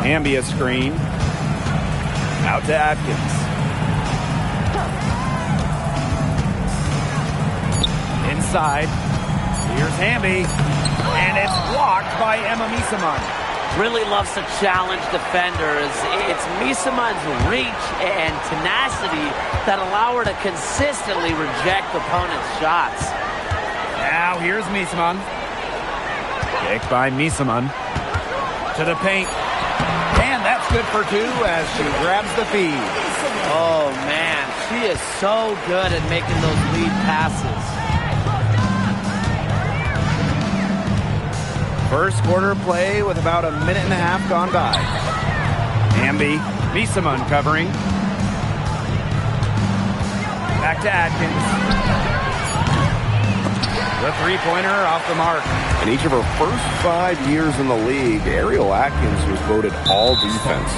Ambia screen. Out to Atkins. Inside. Here's Hamby. And it's blocked by Emma Misaman. Really loves to challenge defenders. It's Misaman's reach and tenacity that allow her to consistently reject opponents' shots. Now here's Misaman. Kick by Misaman. To the paint. And that's good for 2 as she grabs the feed. Oh, man. She is so good at making those lead passes. First quarter play with about a minute and a half gone by. Hamby. Misaman covering. Back to Atkins. The three-pointer off the mark. In each of her first 5 years in the league, Ariel Atkins was voted all defense.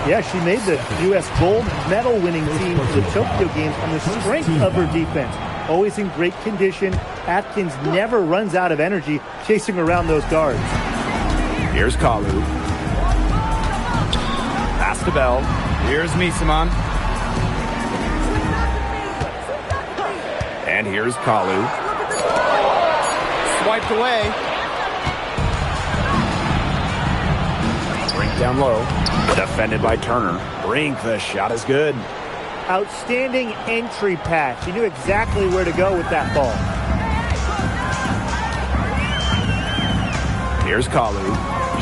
Yeah, she made the U.S. gold medal winning team for the Tokyo Games on the strength of her defense. Always in great condition. Atkins never runs out of energy chasing around those guards. Here's Kalu. Pass to Bell. Here's Misaman. And here's Kalu. Swiped away. Brink down low. Defended by Turner. Brink, the shot is good. Outstanding entry pass. She knew exactly where to go with that ball. Here's Kalu.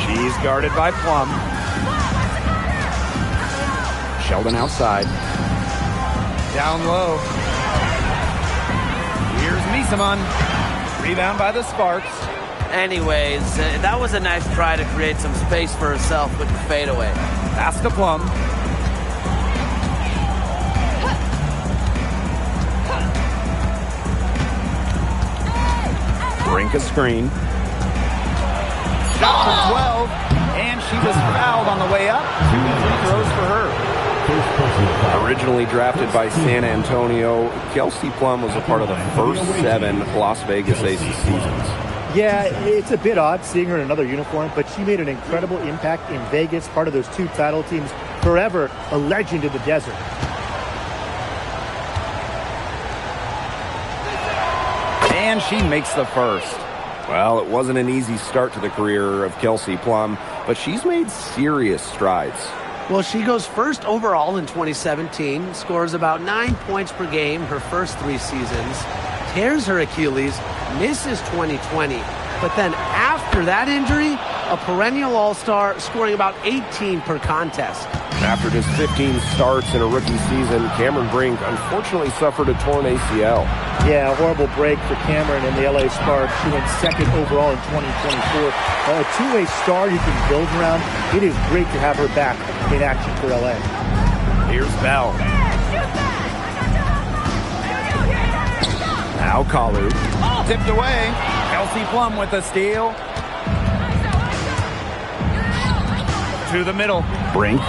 She's guarded by Plum. Sheldon outside. Down low. Here's Misaman. Rebound by the Sparks. Anyways, that was a nice try to create some space for herself with the fadeaway. Pass to Plum. Brink a screen. Shot for 12, and she was fouled on the way up. 2 free throws for her. Originally drafted by San Antonio, Kelsey Plum was a part of the first 7 Las Vegas Aces seasons. Yeah, it's a bit odd seeing her in another uniform, but she made an incredible impact in Vegas, part of those 2 title teams. Forever a legend in the desert. And she makes the first. Well, it wasn't an easy start to the career of Kelsey Plum, but she's made serious strides. Well, she goes first overall in 2017, scores about 9 points per game her first 3 seasons, tears her Achilles, misses 2020, but then after that injury, a perennial all-star scoring about 18 per contest. After just 15 starts in a rookie season, Cameron Brink unfortunately suffered a torn ACL. Yeah, a horrible break for Cameron and the LA Sparks. She went second overall in 2024. A two-way star you can build around. It is great to have her back in action for LA. Here's Bell. Now Kalu. Tipped away. Kelsey Plum with a steal. To the middle. Brink.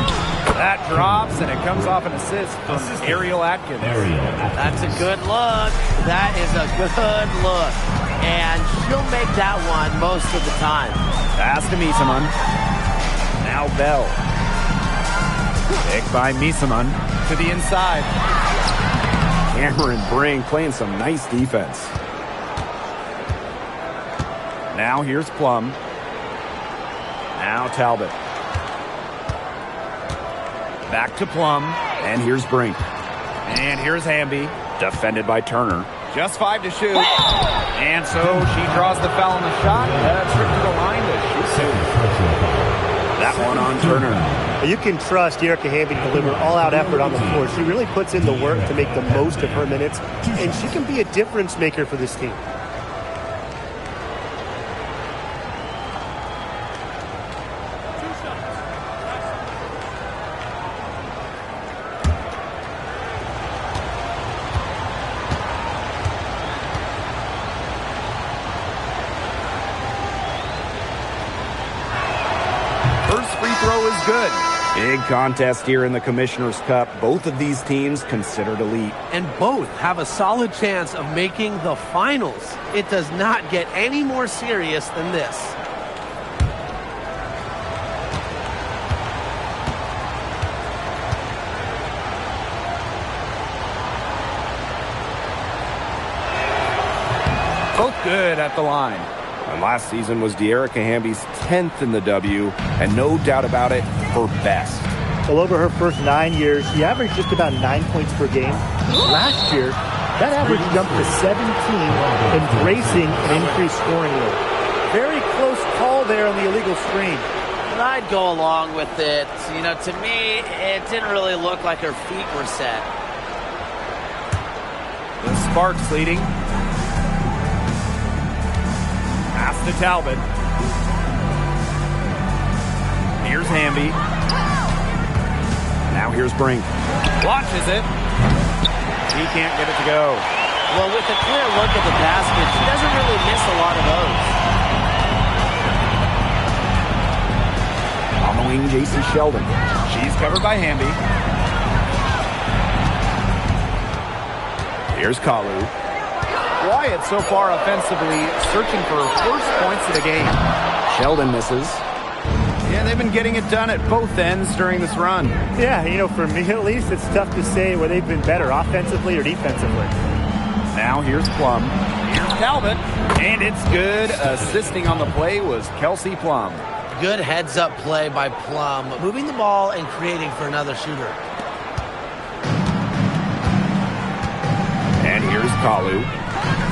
That drops, and it comes off an assist from Ariel Atkins. That's a good look. That is a good look. And she'll make that one most of the time. Pass to Misaman. Now Bell. Picked by Misaman. To the inside. Cameron Brink playing some nice defense. Now here's Plum. Now Talbot. Back to Plum. And here's Brink. And here's Hamby. Defended by Turner. Just 5 to shoot. And so she draws the foul on the shot. Trip to the line to shoot. That one on Turner. You can trust Erica Hamby to deliver all-out effort on the floor. She really puts in the work to make the most of her minutes, and she can be a difference maker for this team. Good. Big contest here in the Commissioner's Cup. Both of these teams considered elite. And both have a solid chance of making the finals. It does not get any more serious than this. Both good at the line. And last season was De'Erica Hamby's 10th in the W, and no doubt about it, her best. Well, over her first 9 years, she averaged just about 9 points per game. Last year, that average jumped to 17, embracing an increased scoring rate. Very close call there on the illegal screen. And I'd go along with it. You know, to me, it didn't really look like her feet were set. The Sparks leading. Pass to Talbot. Here's Hamby. Now here's Brink. Launches it. He can't get it to go. Well, with a clear look at the basket, she doesn't really miss a lot of those. On the wing, J.C. Sheldon. She's covered by Hamby. Here's Kalu. Wyatt so far offensively searching for first points of the game. Sheldon misses. Yeah, they've been getting it done at both ends during this run. Yeah, you know, for me at least, it's tough to say where they've been better, offensively or defensively. Now here's Plum. Here's Talbot. And it's good. Assisting on the play was Kelsey Plum. Good heads-up play by Plum, moving the ball and creating for another shooter. And here's Kalu.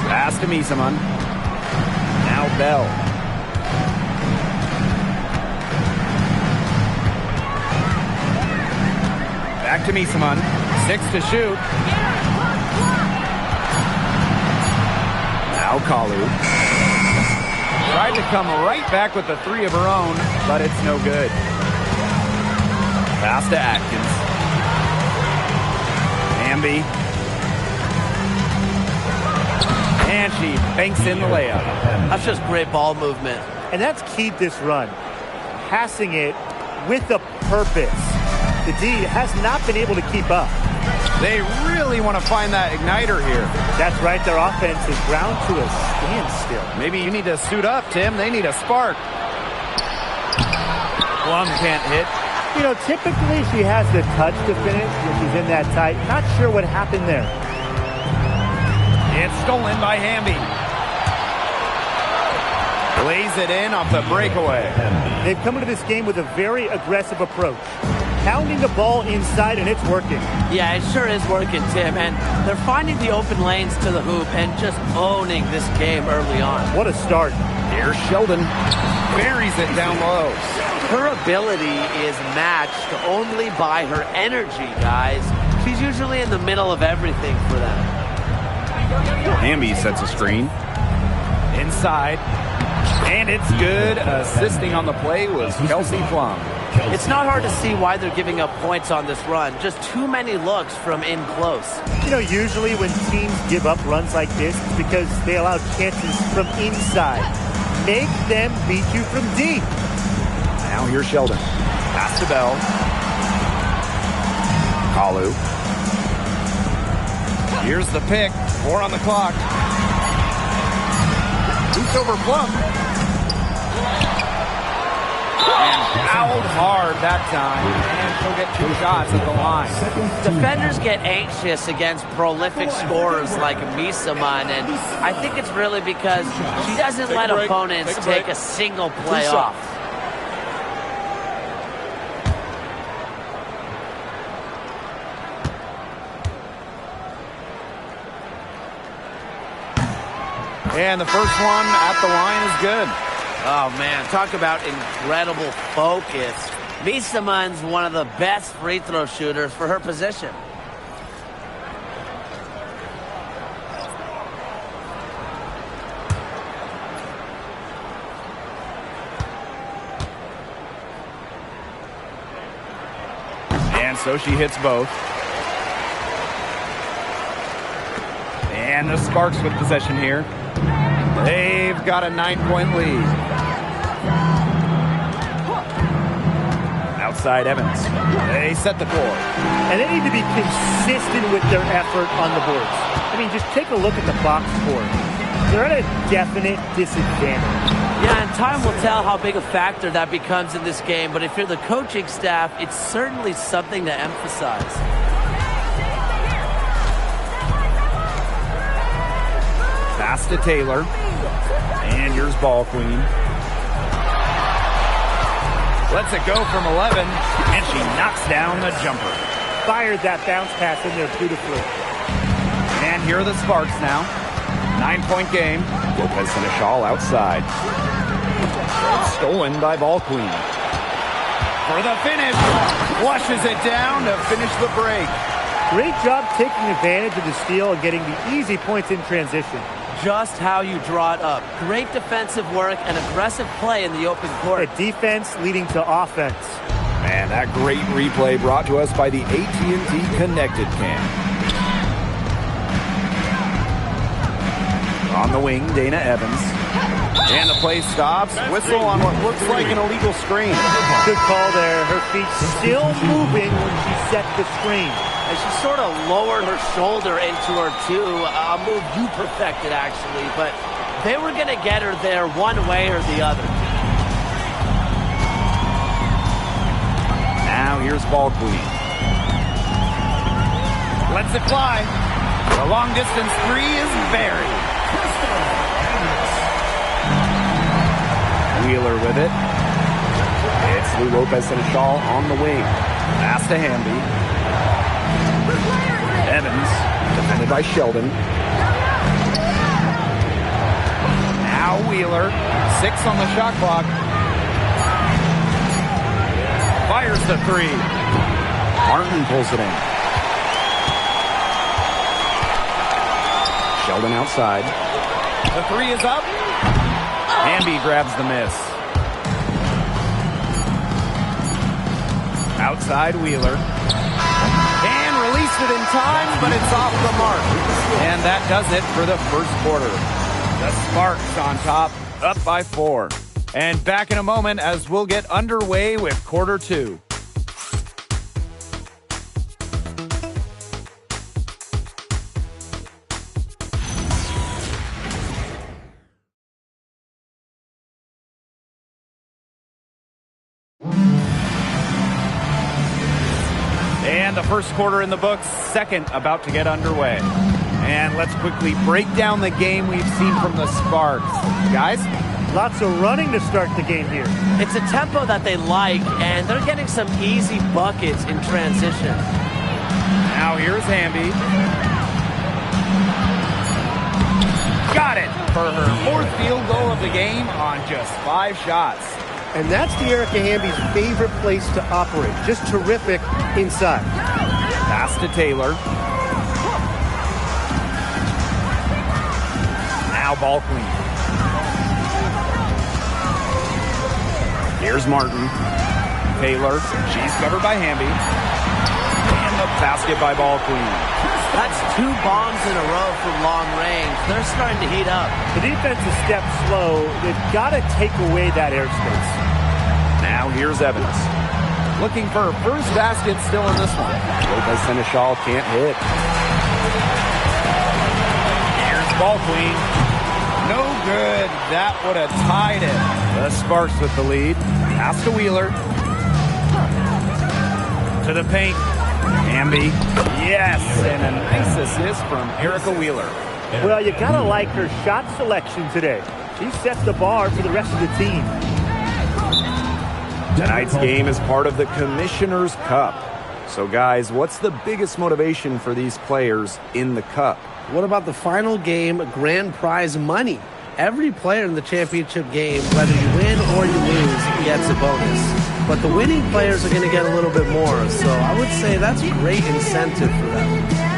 Pass to Misaman. Now Bell. Back to Misaman. 6 to shoot. Now Kalu. Tried to come right back with the 3 of her own, but it's no good. Pass to Atkins. Hamby. And she banks in the layup. That's just great ball movement. And that's keyed this run. Passing it with a purpose. The D has not been able to keep up. They really want to find that igniter here. That's right. Their offense is ground to a standstill. Maybe you need to suit up, Tim. They need a spark. Plum can't hit. You know, typically she has the touch to finish when she's in that tight. Not sure what happened there. It's stolen by Hamby. Lays it in off the breakaway. They've come into this game with a very aggressive approach. Pounding the ball inside, and it's working. Yeah, it sure is working, Tim. And they're finding the open lanes to the hoop and just owning this game early on. What a start. Here's Sheldon. Buries it down low. Her ability is matched only by her energy, guys. She's usually in the middle of everything for them. Hamby sets a screen. Inside. And it's good. Assisting on the play was Kelsey Plum. It's not hard to see why they're giving up points on this run. Just too many looks from in close. You know, usually when teams give up runs like this, it's because they allow chances from inside. Make them beat you from deep. Now here's Sheldon. Pass to Bell. Kalu. Here's the pick. 4 on the clock. Boots over Plum. And fouled hard that time. And she'll get 2 shots at the line. Defenders get anxious against prolific scorers like Misaman, and I think it's really because she doesn't let opponents take a single play off. And the first one at the line is good. Oh, man, talk about incredible focus. Misaman's one of the best free throw shooters for her position. And so she hits both. And the Sparks with possession here. They've got a 9-point lead. Outside Evans. They set the floor. And they need to be consistent with their effort on the boards. I mean, just take a look at the box score. They're at a definite disadvantage. Yeah, and time will tell how big a factor that becomes in this game, but if you're the coaching staff, it's certainly something to emphasize. Pass to Taylor. And here's Ball Queen. Lets it go from 11. And she knocks down the jumper. Fired that bounce pass in there beautifully. And here are the Sparks now. 9-point game. Lopez Seneschal outside. Stolen by Ball Queen. For the finish. Flushes it down to finish the break. Great job taking advantage of the steal and getting the easy points in transition. Just how you draw it up. Great defensive work and aggressive play in the open court. A defense leading to offense. And that great replay brought to us by the AT&T Connected Cam. On the wing, Dana Evans. And the play stops. Whistle on what looks like an illegal screen. Good call there. Her feet still moving when she set the screen. And she sort of lowered her shoulder into her two. A move you perfected, actually. But they were going to get her there one way or the other. Now here's Ball Queen. Lets it fly. The long distance 3 is buried. Wheeler with it. It's Lou Lopez Seneschal on the wing. Pass to Hamby. Evans, defended by Sheldon. Now Wheeler, 6 on the shot clock. Fires the 3. Martin pulls it in. Sheldon outside. The 3 is up. Hamby grabs the miss. Outside Wheeler. And released it in time, but it's off the mark. And that does it for the first quarter. The Sparks on top, up by 4. And back in a moment as we'll get underway with quarter 2. And the first quarter in the books, second about to get underway. And let's quickly break down the game we've seen from the Sparks. Guys? Lots of running to start the game here. It's a tempo that they like, and they're getting some easy buckets in transition. Now here's Hamby. Got it for her 4th field goal of the game on just 5 shots. And that's the Erica Hamby's favorite place to operate. Just terrific inside. Pass to Taylor. Now Ball Queen. Here's Martin. Taylor, she's covered by Hamby. And the basket by Ball Queen. That's 2 bombs in a row from long range. They're starting to heat up. The defense is stepped slow. They've got to take away that airspace. Now here's Evans. Looking for her first basket still in this one. Lopez Seneschal can't hit. Here's Ball Queen. No good. That would have tied it. The Sparks with the lead. Pass to Wheeler. To the paint. Hamby. Yes, and a nice assist from Erica Wheeler. Well, you got to like her shot selection today. She set the bar for the rest of the team. Tonight's game is part of the Commissioner's Cup. So, guys, what's the biggest motivation for these players in the Cup? What about the final game, grand prize money? Every player in the championship game, whether you win or you lose, gets a bonus. But the winning players are going to get a little bit more. So I would say that's a great incentive for them.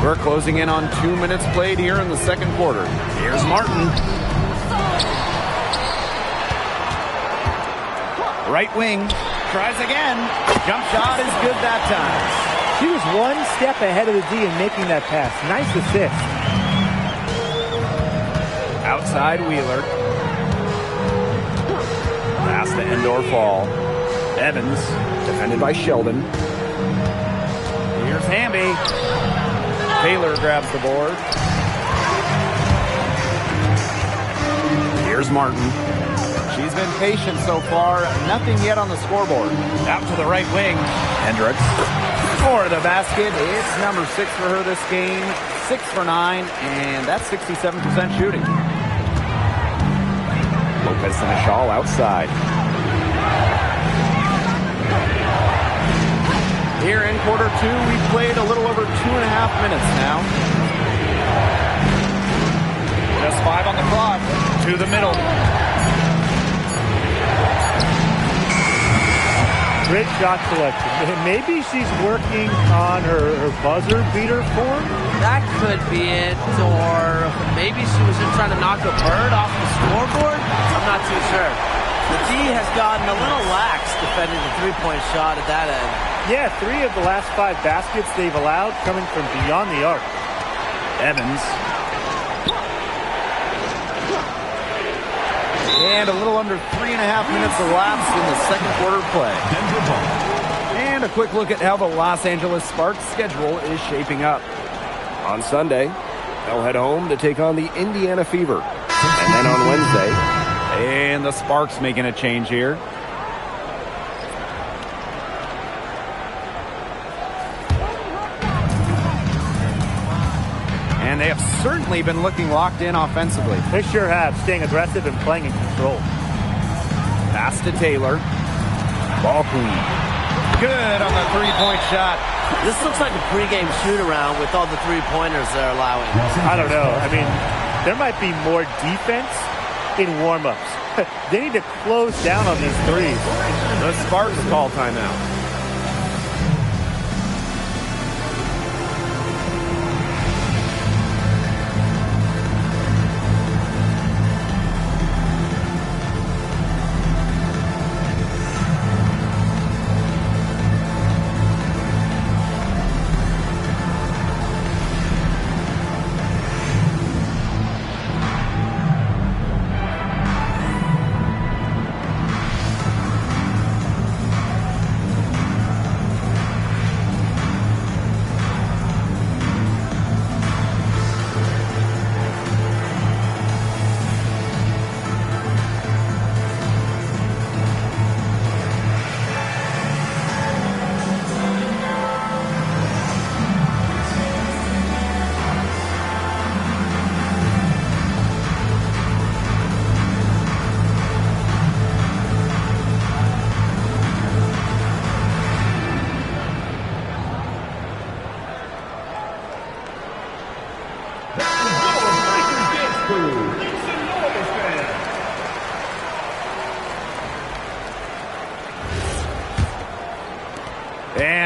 We're closing in on 2 minutes played here in the second quarter. Here's Martin. Right wing. Tries again. Jump shot is good that time. She was one step ahead of the D in making that pass. Nice assist. Outside Wheeler. Pass to Endor Fall. Evans, defended by Sheldon. Here's Hamby. Taylor grabs the board. Here's Martin. She's been patient so far. Nothing yet on the scoreboard. Out to the right wing. Hendricks. For the basket. It's number 6 for her this game. 6 for 9, and that's 67% shooting. Lopez Seneschal outside. Here in quarter 2, we've played a little over 2.5 minutes now. Just 5 on the clock. To the middle. Great shot selection. Maybe she's working on her buzzer beater form. That could be it, or maybe she was just trying to knock a bird off the scoreboard. I'm not too sure. The D has gotten a little lax defending the three-point shot at that end. Yeah, 3 of the last 5 baskets they've allowed coming from beyond the arc. Evans. And a little under 3.5 minutes elapsed in the second quarter play. And a quick look at how the Los Angeles Sparks schedule is shaping up. On Sunday, they'll head home to take on the Indiana Fever. And then on Wednesday, And the Sparks making a change here. And they have certainly been looking locked in offensively. They sure have, staying aggressive and playing in control. Pass to Taylor. Ball Queen. Good on the three-point shot. This looks like a pregame shoot-around with all the three-pointers they're allowing. I don't know. I mean, there might be more defense in warm-ups. They need to close down on these threes. The Sparks call timeout.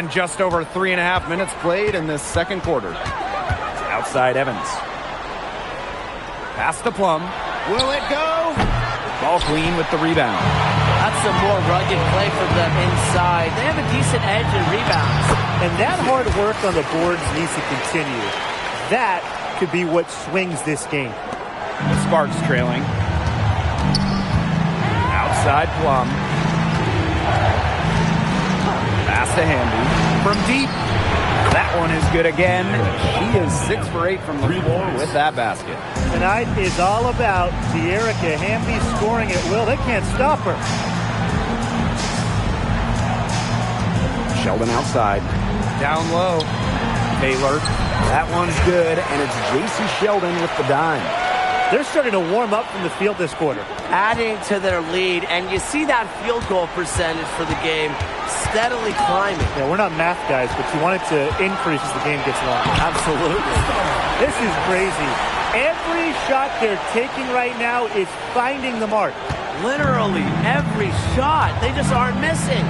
And just over 3.5 minutes played in this second quarter. Outside Evans. Pass to Plum. Will it go? Ball clean with the rebound. That's some more rugged play from them inside. They have a decent edge in rebounds. And that hard work on the boards needs to continue. That could be what swings this game. The Sparks trailing. Outside Plum. Pass to Hamby. From deep. That one is good again. She is 6 for 8 from the floor with that basket. Tonight is all about De'Erica Hamby scoring at will. They can't stop her. Sheldon outside. Down low. Taylor. That one's good, and it's J.C. Sheldon with the dime. They're starting to warm up from the field this quarter. Adding to their lead, and you see that field goal percentage for the game steadily climbing. Yeah, we're not math guys, but you want it to increase as the game gets longer. Absolutely. This is crazy. Every shot they're taking right now is finding the mark. Literally every shot. They just aren't missing.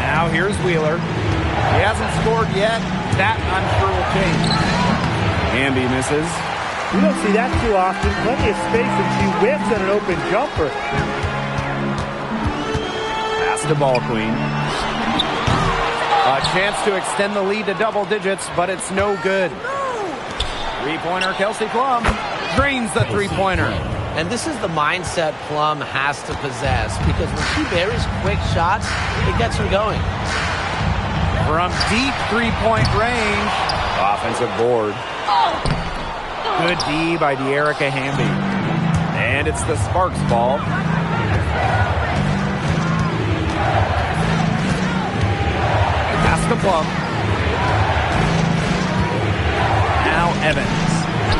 Now here's Wheeler. He hasn't scored yet. That, I'm sure, will change. Hamby misses. We don't see that too often. Plenty of space, and she whiffs on an open jumper. Pass to Ball Queen. A chance to extend the lead to double digits, but it's no good. Three-pointer, Kelsey Plum drains the three-pointer. And this is the mindset Plum has to possess, because when she buries quick shots, it gets her going. From deep three-point range. Offensive board. Good D by De'Erica Hamby. And it's the Sparks ball. Pass to Plum. Now Evans.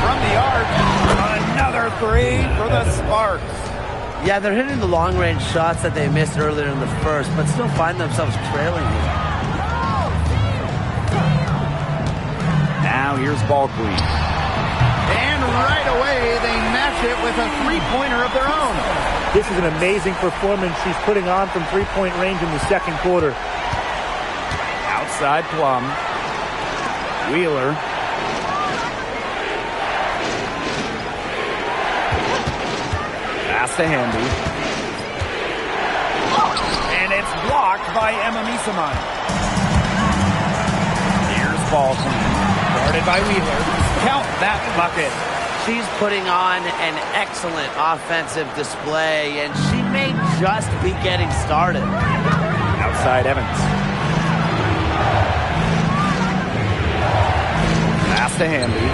From the arc, another three for the Sparks. Yeah, they're hitting the long-range shots that they missed earlier in the first, but still find themselves trailing here. Now here's Ball Queen. And right away, they match it with a three-pointer of their own. This is an amazing performance she's putting on from three-point range in the second quarter. Outside Plum. Wheeler. Pass to Hamby. And it's blocked by Emma Misamine. Here's Ball Queen. Guarded by Wheeler. Count that bucket. She's putting on an excellent offensive display, and she may just be getting started. Outside Evans. Pass to Hamby.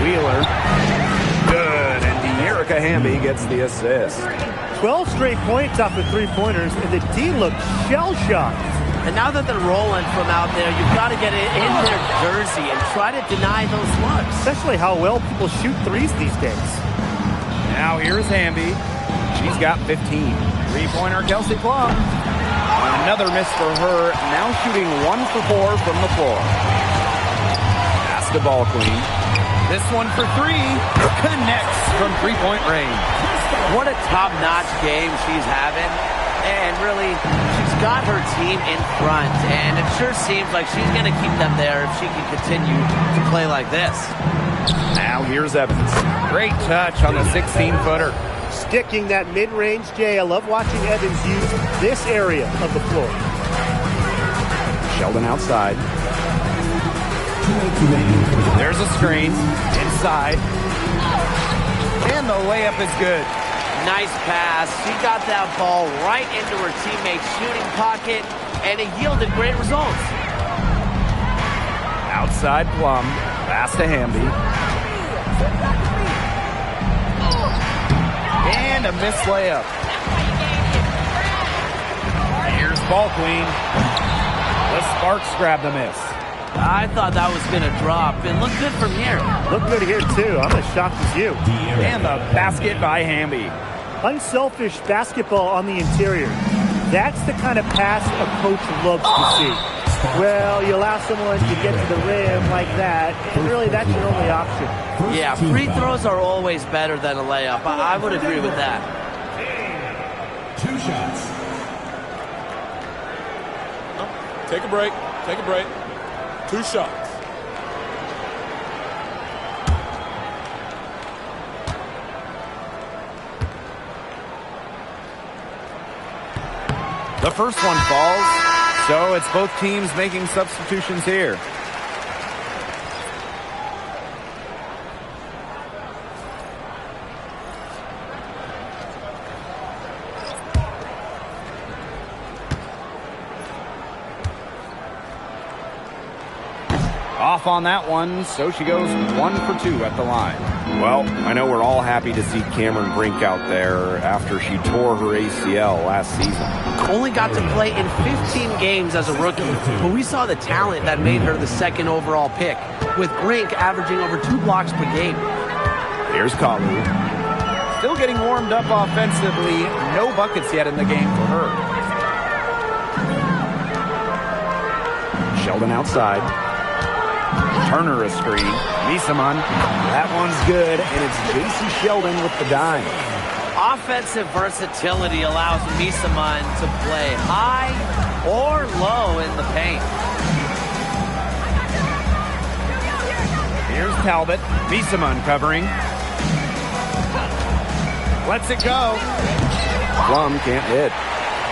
Wheeler. Good, and De'Erica Hamby gets the assist. 12 straight points off the three-pointers, and the D looks shell-shocked. And now that they're rolling from out there, you've got to get it in their jersey and try to deny those looks. Especially how well people shoot threes these days. Now here's Hamby. She's got 15. Three-pointer, Kelsey Plum. Another miss for her. Now shooting 1 for 4 from the floor. Pass to Ball Queen. This one for three. Connects from three-point range. What a top-notch game she's having. And really, she's got her team in front, and it sure seems like she's going to keep them there if she can continue to play like this. Now here's Evans. Great touch on the 16-footer. Sticking that mid-range, Jay. I love watching Evans use this area of the floor. Sheldon outside. There's a screen. Inside. And the layup is good. Nice pass. She got that ball right into her teammate's shooting pocket, and it yielded great results. Outside Plum. Pass to Hamby. And a missed layup. Here's Ball Queen. The Sparks grab the miss. I thought that was going to drop. It looked good from here. Look good here, too. I'm as shocked as you. And the basket by Hamby. Unselfish basketball on the interior. That's the kind of pass a coach loves to see. Well, you allow someone to get to the rim like that, and really that's your only option. Yeah, free throws are always better than a layup. I would agree with that. 2 shots. Take a break. Take a break. 2 shots. The first one falls, so it's both teams making substitutions here. Off on that one, so she goes 1 for 2 at the line. Well, I know we're all happy to see Cameron Brink out there after she tore her ACL last season. Only got to play in 15 games as a rookie, but we saw the talent that made her the 2nd overall pick, with Brink averaging over 2 blocks per game. Here's Kalu. Still getting warmed up offensively. No buckets yet in the game for her. Sheldon outside. Turner a screen. Misaman. That one's good, and it's J.C. Sheldon with the dime. Offensive versatility allows Misaman to play high or low in the paint. Here's Talbot. Misaman covering. Lets it go. Plum can't hit.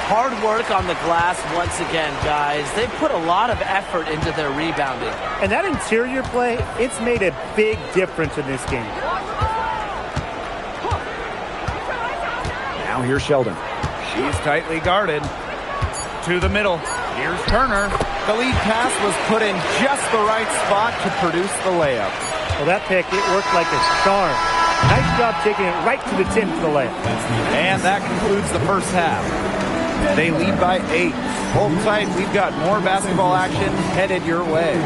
Hard work on the glass once again, guys. They put a lot of effort into their rebounding. And that interior play, it's made a big difference in this game. Now here's Sheldon. She's tightly guarded. To the middle. Here's Turner. The lead pass was put in just the right spot to produce the layup. Well, that pick, it worked like a charm. Nice job taking it right to the tin for the layup. And that concludes the first half. They lead by 8. Hold tight. We've got more basketball action headed your way.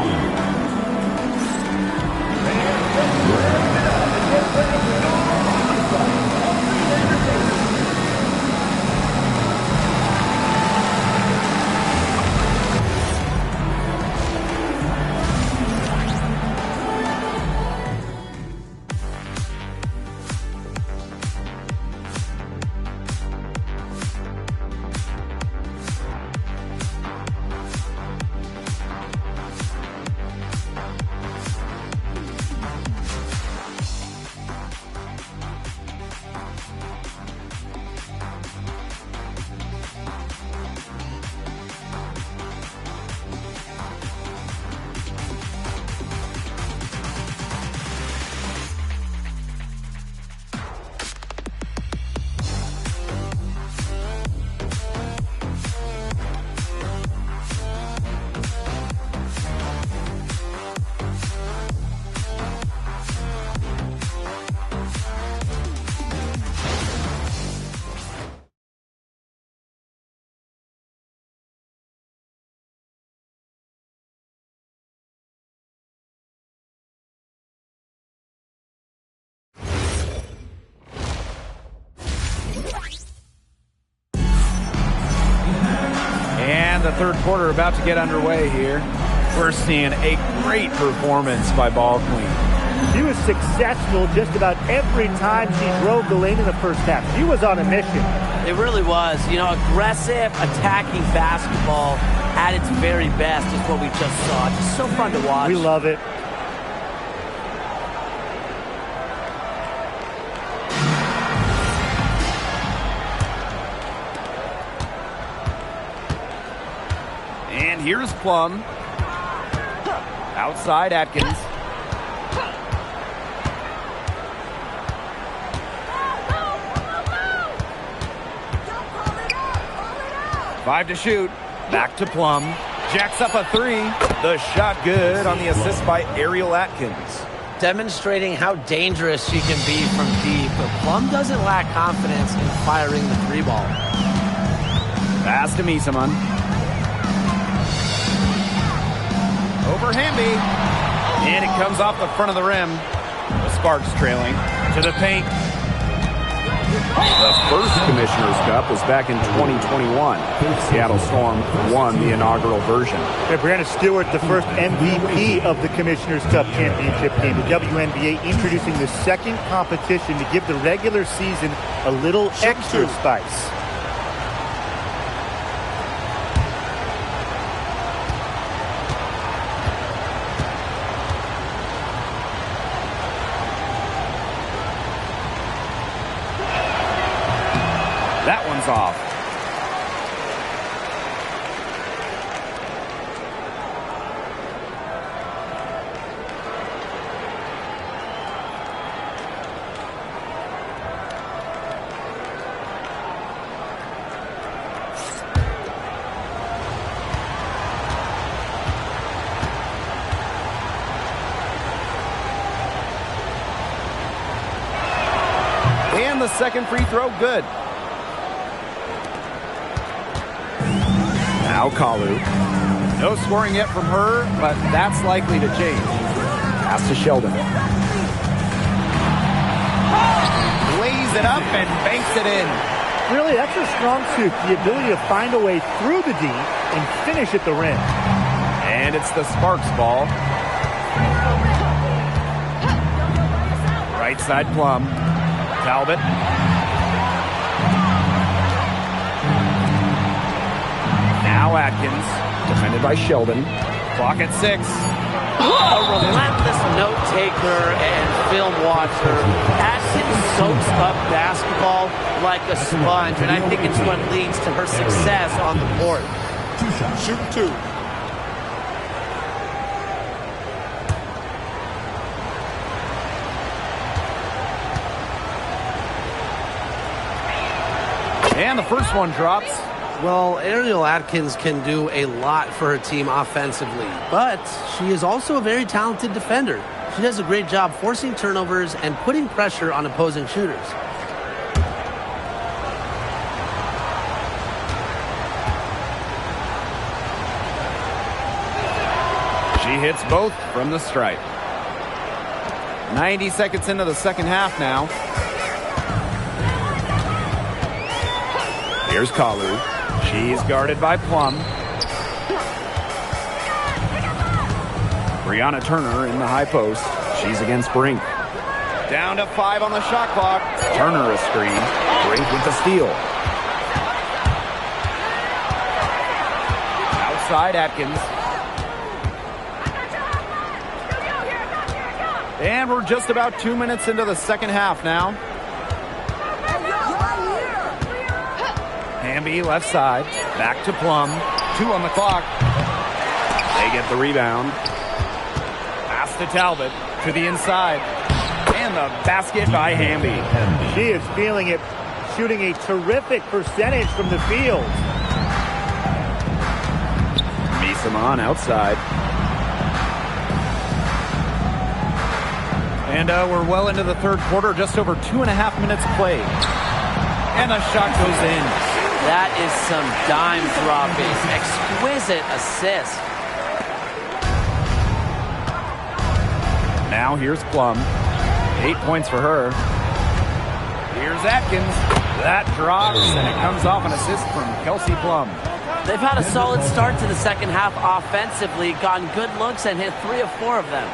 The third quarter about to get underway here. We're seeing a great performance by Ball Queen. She was successful just about every time she drove the lane in the first half. She was on a mission. It really was. You know, aggressive, attacking basketball at its very best is what we just saw. Just so fun to watch. We love it. And here's Plum. Outside Atkins. Five to shoot. Back to Plum. Jacks up a 3. The shot good on the assist by Ariel Atkins. Demonstrating how dangerous she can be from deep, but Plum doesn't lack confidence in firing the 3-ball. Pass to Misaman. Over Hamby. And it comes off the front of the rim. The Sparks trailing to the paint. The first Commissioner's Cup was back in 2021. Seattle Storm won the inaugural version. Brianna Stewart, the first MVP of the Commissioner's Cup championship game. The WNBA introducing the second competition to give the regular season a little extra spice. comes off. And the second free throw, good. Now Kalu. No scoring yet from her, but that's likely to change. Pass to Sheldon. Lays it up and banks it in. Really, that's her strong suit, the ability to find a way through the D and finish at the rim. And it's the Sparks ball. Right side Plum. Talbot. Now Atkins, defended by Sheldon. Clock at 6. A relentless note taker and film watcher. Atkins soaks up basketball like a sponge, and I think it's what leads to her success on the court. Shoot 2. And the first one drops. Well, Ariel Atkins can do a lot for her team offensively, but she is also a very talented defender. She does a great job forcing turnovers and putting pressure on opposing shooters. She hits both from the stripe. 90 seconds into the second half now. Here's Kalu. She's guarded by Plum. Brianna Turner in the high post. She's against Brink. Down to 5 on the shot clock. Turner a screen. Brink with the steal. Outside Atkins. And we're just about 2 minutes into the second half now. Hamby left side. Back to Plum. 2 on the clock. They get the rebound. Pass to Talbot. To the inside. And the basket by Hamby. She is feeling it, shooting a terrific percentage from the field. Misamon outside. And we're well into the third quarter, just over 2.5 minutes played. And the shot goes in. That is some dime dropping. Exquisite assist. Now here's Plum. 8 points for her. Here's Atkins. That drops, and it comes off an assist from Kelsey Plum. They've had a solid start to the second half offensively, gotten good looks, and hit 3 of 4 of them.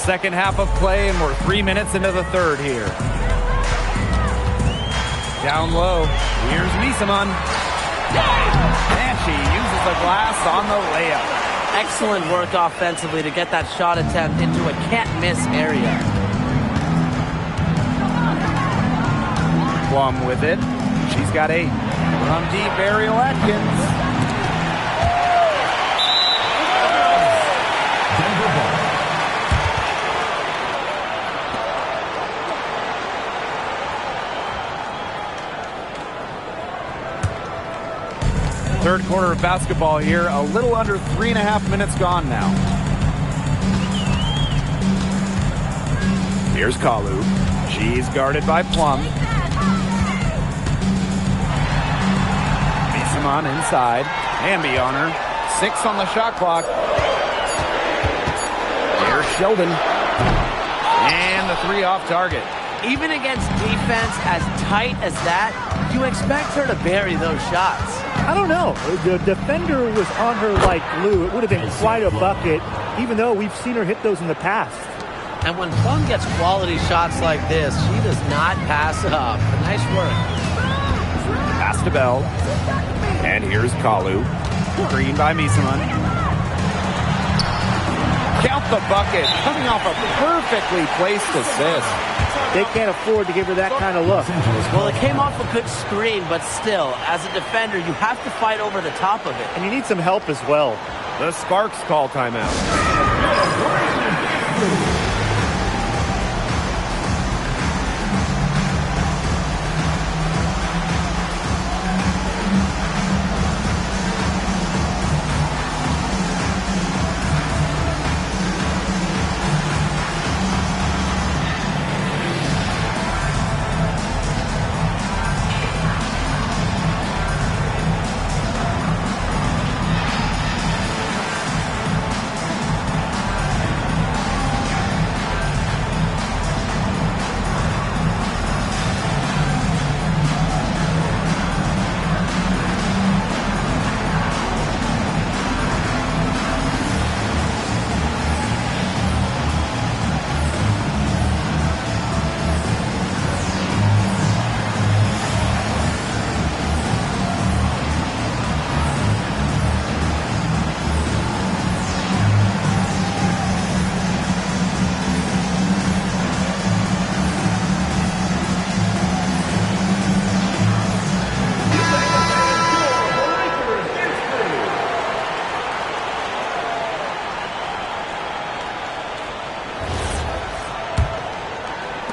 Second half of play, and we're 3 minutes into the third here. Down low. Here's Misamon. And she uses the glass on the layup. Excellent work offensively to get that shot attempt into a can't-miss area. Plum with it. She's got 8. From deep, Ariel Atkins. Third quarter of basketball here. A little under 3.5 minutes gone now. Here's Kalu. She's guarded by Plum. Misaman inside. Hamby on her. 6 on the shot clock. Here's Sheldon. And the 3 off target. Even against defense as tight as that, you expect her to bury those shots. I don't know. The defender was on her like glue. It would have been quite a bucket, even though we've seen her hit those in the past. And when Plum gets quality shots like this, she does not pass up. Nice work. Pass to Bell. And here's Kalu. Screen by Misaman. Count the bucket. Coming off a perfectly placed assist. They can't afford to give her that kind of look. Well, it came off a good screen, but still, as a defender, you have to fight over the top of it. And you need some help as well. The Sparks call timeout.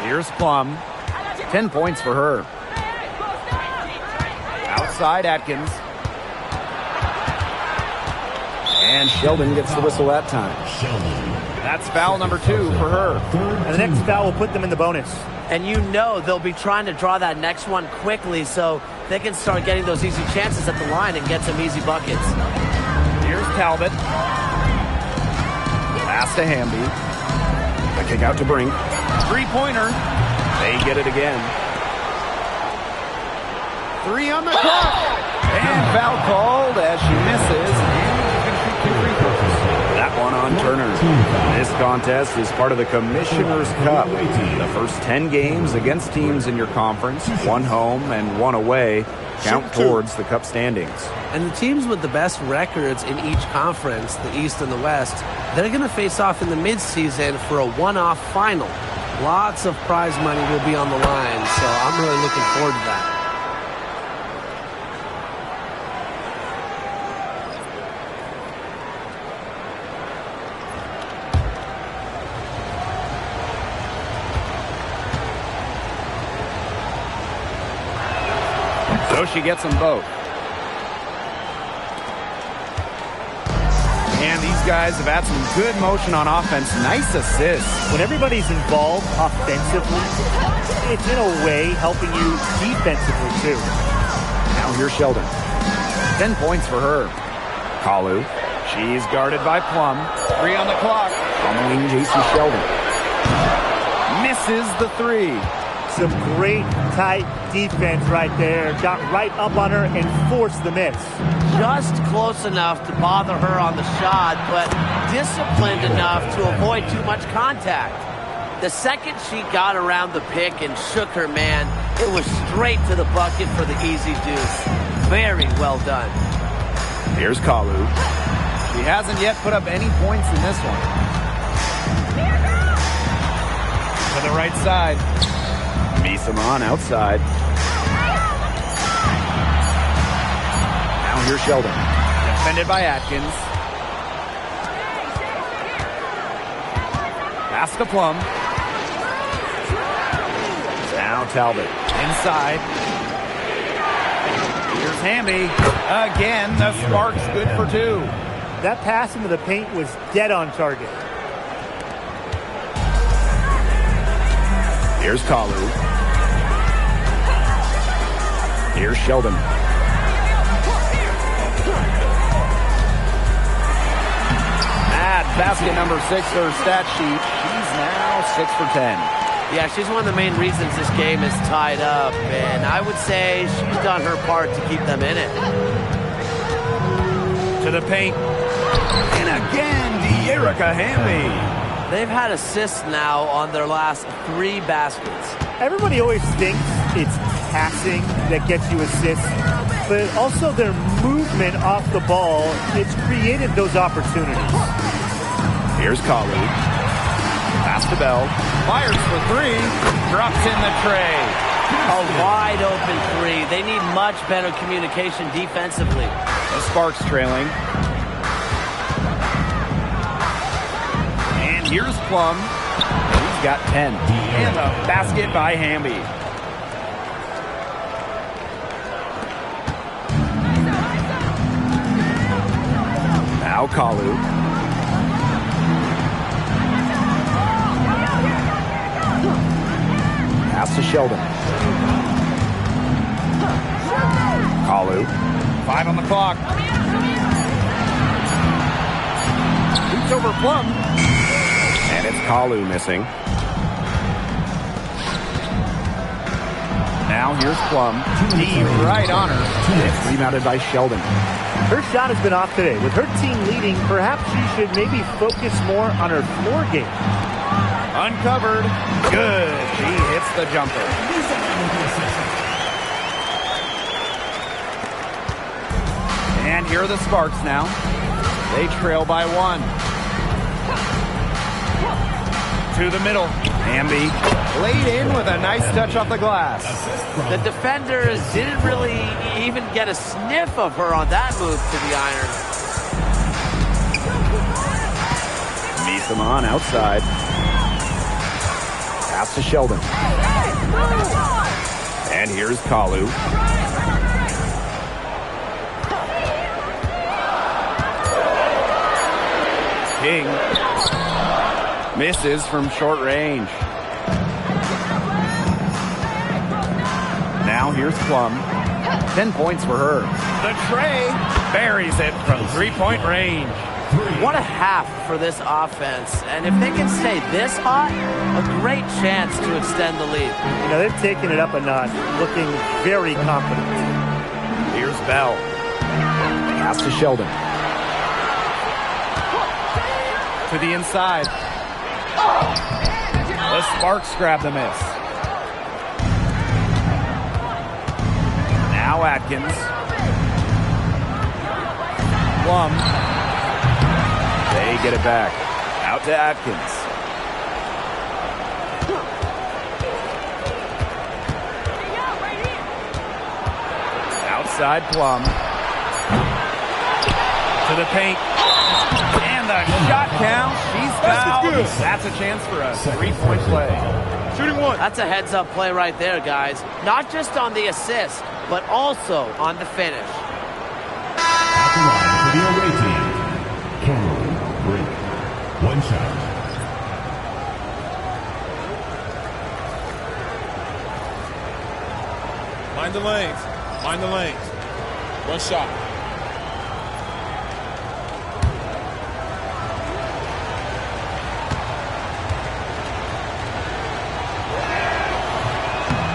Here's Plum. 10 points for her. Outside Atkins. And Sheldon gets the whistle that time. That's foul number 2 for her. And the next foul will put them in the bonus. And you know they'll be trying to draw that next one quickly so they can start getting those easy chances at the line and get some easy buckets. Here's Talbot. Pass to Hamby. The kick out to Brink. 3-pointer. They get it again. 3 on the clock. And foul called as she misses. That one on Turner. This contest is part of the Commissioner's Cup. The first 10 games against teams in your conference, 1 home and 1 away, count towards the Cup standings. And the teams with the best records in each conference, the East and the West, they're going to face off in the midseason for a one-off final. Lots of prize money will be on the line, so I'm really looking forward to that. So she gets them both. And these guys have had some good motion on offense. Nice assists. When everybody's involved offensively, it's in a way helping you defensively too. Now here's Sheldon. 10 points for her. Kalu. She's guarded by Plum. 3 on the clock. On the wing, JC Sheldon. Misses the 3. Some great tight defense right there. Got right up on her and forced the miss. Just close enough to bother her on the shot, but disciplined enough to avoid too much contact. The second she got around the pick and shook her man, it was straight to the bucket for the easy deuce. Very well done. Here's Kalu. He hasn't yet put up any points in this one. To the right side. Misaman outside. Now here's Sheldon. Defended by Atkins. Pass to Plum. Now Talbot. Inside. Here's Hamby. Again, the Sparks good for 2. That pass into the paint was dead on target. Here's Kalu. Here's Sheldon. At basket number 6 for her stat sheet. She's now 6 for 10. Yeah, she's one of the main reasons this game is tied up, and I would say she's done her part to keep them in it. To the paint. And again, De'Erica Hamby. They've had assists now on their last 3 baskets. Everybody always thinks it's passing that gets you assists, but also their movement off the ball, it's created those opportunities. Here's Kalu. Pass to Bell. Fires for 3. Drops in the tray. A wide open 3. They need much better communication defensively. The Sparks trailing. And here's Plum. He's got 10. And a basket by Hamby. Now Kalu. Pass to Sheldon. Kalu. 5 on the clock. Shoots over Plum. And it's Kalu missing. Now here's Plum. Deep right on her. It's rebounded by Sheldon. Her shot has been off today. With her team leading, perhaps she should maybe focus more on her floor game. Uncovered. Good. She hits the jumper. And here are the Sparks now. They trail by 1. To the middle. Hamby laid in with a nice touch off the glass. The defenders didn't really even get a sniff of her on that move to the iron. Misaman outside. Pass to Sheldon. And here's Kalu. King misses from short range. Now here's Plum. 10 points for her. The tray buries it from 3-point range. What a half for this offense. And if they can stay this hot, a great chance to extend the lead. You know, they've taken it up a notch, looking very confident. Here's Bell. Pass to Sheldon. To the inside. The Sparks grab the miss. Now Atkins. Plum. They get it back. Out to Atkins. Outside Plum. To the paint. And the shot count. She's fouled. That's a chance for a 3-point play. Shooting 1. That's a heads-up play right there, guys. Not just on the assist, but also on the finish. At the line for the away team, Cameron Brink. 1 shot. Mind the lanes. Mind the lanes. 1 shot.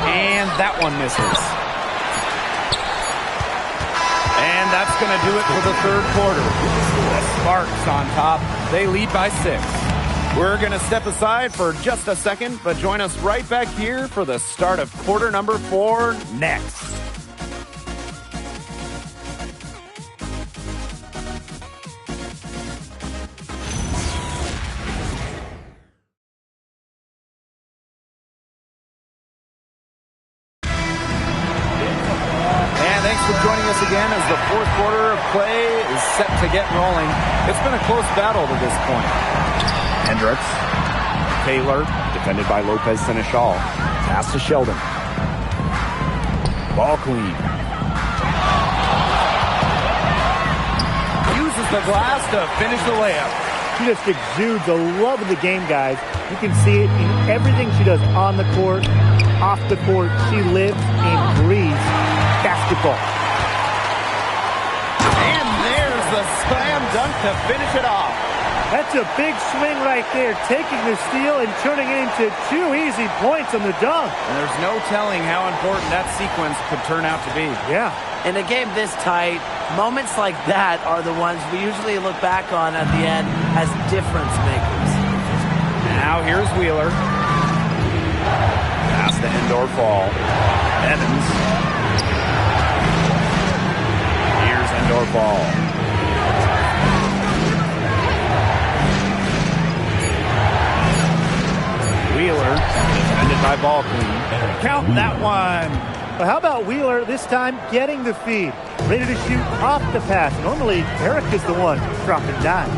And that one misses. And that's going to do it for the 3rd quarter. The Sparks on top. They lead by 6. We're going to step aside for just a second, but join us right back here for the start of quarter number 4 next. us again as the fourth quarter of play is set to get rolling. It's been a close battle to this point. Hendricks. Taylor, defended by Lopez Seneschal. Pass to Sheldon. Ball clean. Uses the glass to finish the layup. She just exudes the love of the game, guys. You can see it in everything she does on the court, off the court. She lives and breathes basketball. And there's the slam dunk to finish it off. That's a big swing right there, taking the steal and turning it into 2 easy points on the dunk. And there's no telling how important that sequence could turn out to be. Yeah. In a game this tight, moments like that are the ones we usually look back on at the end as difference makers. Now here's Wheeler. Pass to Endor Fall. Evans. Here's Endor Fall. Wheeler, defended by Ball clean. Count that one. But how about Wheeler this time getting the feed? Ready to shoot off the pass. Normally, Eric is the one dropping dimes.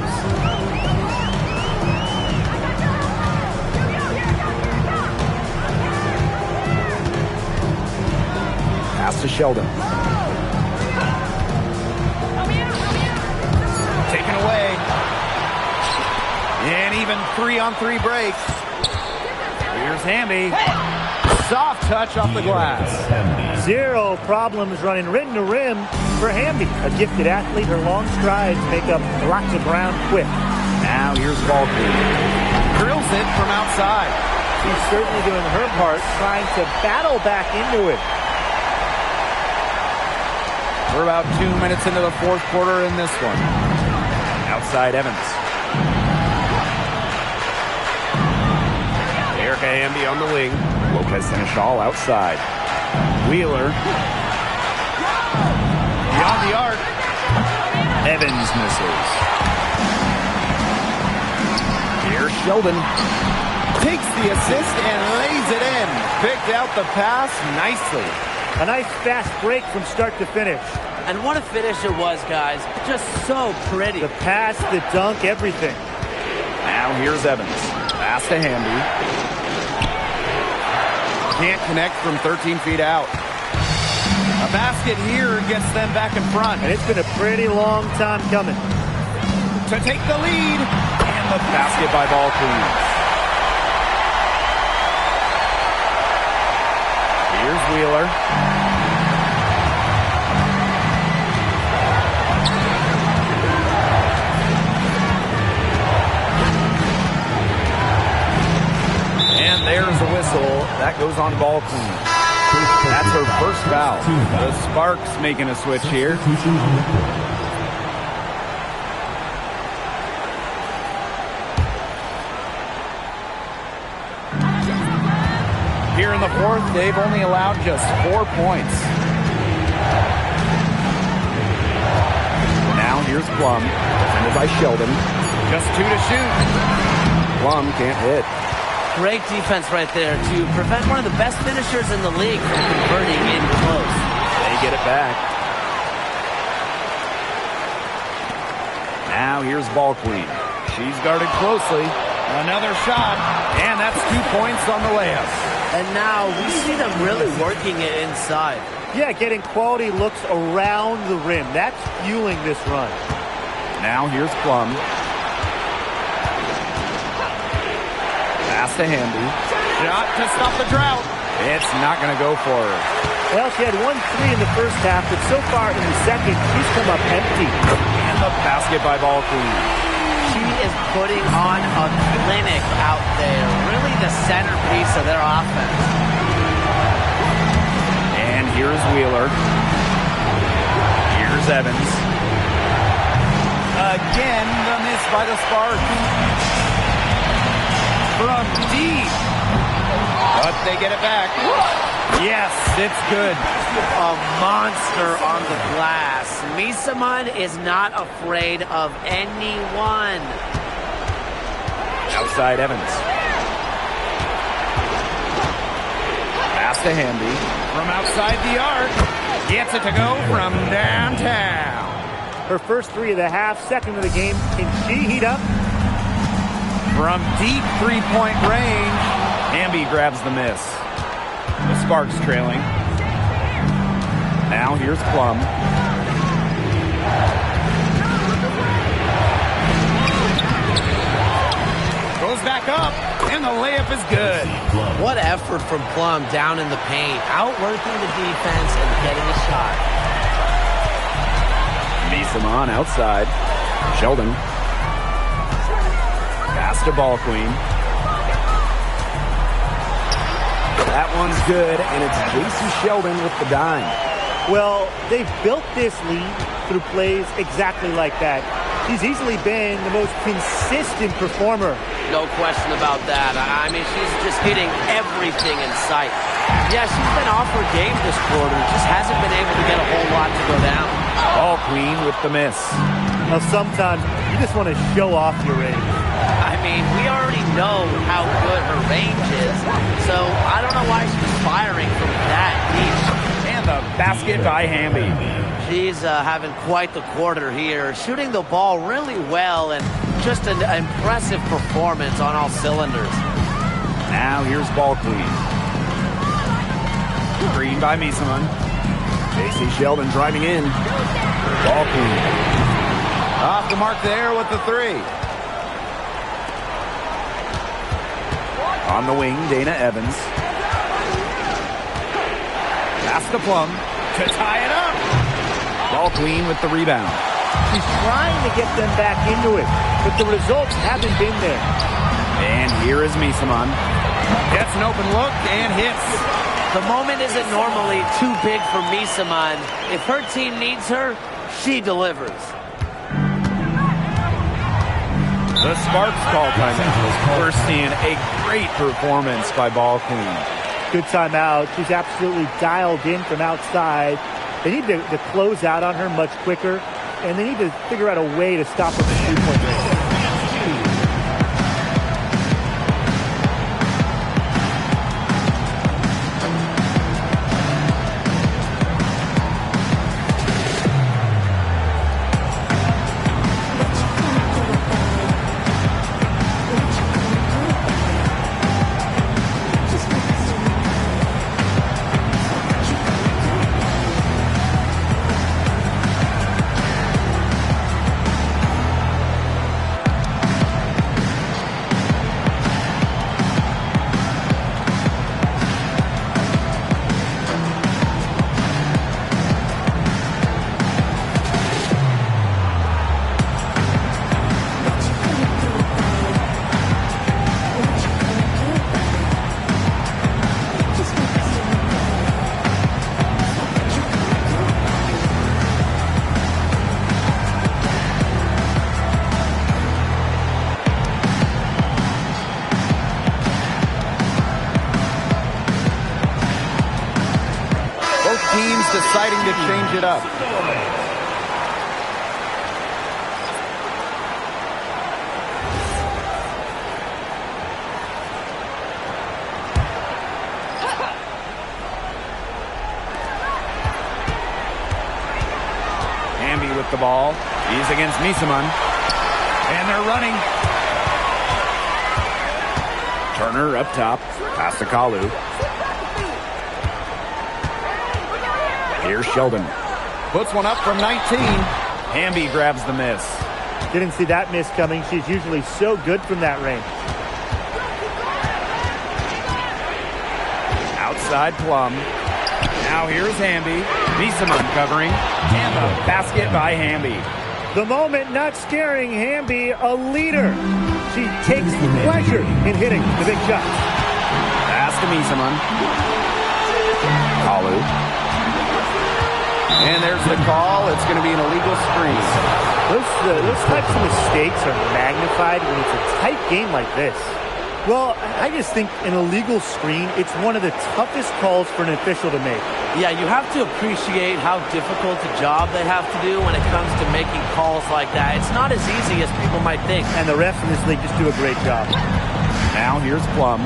Pass to Sheldon. Taken away. And even 3-on-3 break. Here's Hamby. Soft touch off the glass. 0 problems running rim to rim for Hamby. A gifted athlete, her long strides make up lots of ground quick. Now here's Ball clean. Drills it from outside. She's certainly doing her part, trying to battle back into it. We're about 2 minutes into the fourth quarter in this one. Outside Evans. Erica Hamby on the wing. Lopez Seneschal outside. Wheeler. Beyond the arc. Evans misses. Here's Sheldon. Takes the assist and lays it in. Picked out the pass nicely. A nice fast break from start to finish. And what a finish it was, guys. Just so pretty. The pass, the dunk, everything. Now here's Evans. Pass to Hamby. Can't connect from 13 feet out. A basket here gets them back in front. And it's been a pretty long time coming. To take the lead. And the basket by Ball clean. Here's Wheeler. And there's the whistle. That goes on Ball clean. That's her first foul. The Sparks making a switch here. Here in the fourth, they've only allowed just 4 points. Now here's Plum, defended by Sheldon. Just 2 to shoot. Plum can't hit. Great defense right there to prevent one of the best finishers in the league from converting in close. They get it back. Now here's Ball clean. She's guarded closely. Another shot, and that's 2 points on the layup. And now we see them really working it inside. Yeah, getting quality looks around the rim. That's fueling this run. Now here's Plum. Pass to Hamby. Shot to stop the drought. It's not going to go for her. Well, she had 1-3 in the first half, but so far in the second, she's come up empty. And the basket by Ball clean. She is putting on a clinic out there. Really the centerpiece of their offense. And here's Wheeler. Here's Evans. Again, the miss by the Sparks. From deep. But they get it back. Yes, it's good. A monster on the glass. Misaman is not afraid of anyone. Outside Evans. Pass to Hamby. From outside the arc. Gets it to go from downtown. Her first three of the half, second of the game. Can she heat up? From deep three-point range, Hamby grabs the miss. The Sparks trailing. Now here's Plum. Goes back up, and the layup is good. What effort from Plum down in the paint, outworking the defense and getting a shot. Misamon outside. Sheldon. Pass to Ball Queen. That one's good, and it's J.C. Sheldon with the dime. Well, they've built this lead through plays exactly like that. She's easily been the most consistent performer. No question about that. I mean, she's just hitting everything in sight. Yeah, she's been off her game this quarter. Just hasn't been able to get a whole lot to go down. Ball Queen with the miss. Now, sometimes you just want to show off your range. I mean, we already know how good her range is, so I don't know why she's firing from that deep. And the basket by Hamby. She's having quite the quarter here, shooting the ball really well and just an impressive performance on all cylinders. Now here's Ball Queen. Screen by Misamon. J.C. Sheldon driving in. Ball Queen. Off the mark there with the three. On the wing, Dana Evans. Pass to Plum to tie it up. Ball Queen with the rebound. She's trying to get them back into it, but the results haven't been there. And here is Misamon. Gets an open look and hits. The moment isn't normally too big for Misamon. If her team needs her, she delivers. The Sparks call timeout. We're seeing a great performance by Ball Queen. Good timeout. She's absolutely dialed in from outside. They need to close out on her much quicker, and they need to figure out a way to stop her from three-point range. Deciding to change it up. Hamby with the ball. He's against Misamon. And they're running. Turner up top. Pass to Kalu. Here's Sheldon. Puts one up from 19. Hamby grabs the miss. Didn't see that miss coming. She's usually so good from that range. Outside Plum. Now here's Hamby. Misamon covering. And the basket by Hamby. The moment not scaring Hamby, a leader. She takes pleasure in hitting the big shots. Pass to Misamon. Kalu. And there's the call. It's going to be an illegal screen. Those types of mistakes are magnified when it's a tight game like this. Well, I just think an illegal screen, it's one of the toughest calls for an official to make. Yeah, you have to appreciate how difficult a job they have to do when it comes to making calls like that. It's not as easy as people might think. And the refs in this league just do a great job. Now here's Plum.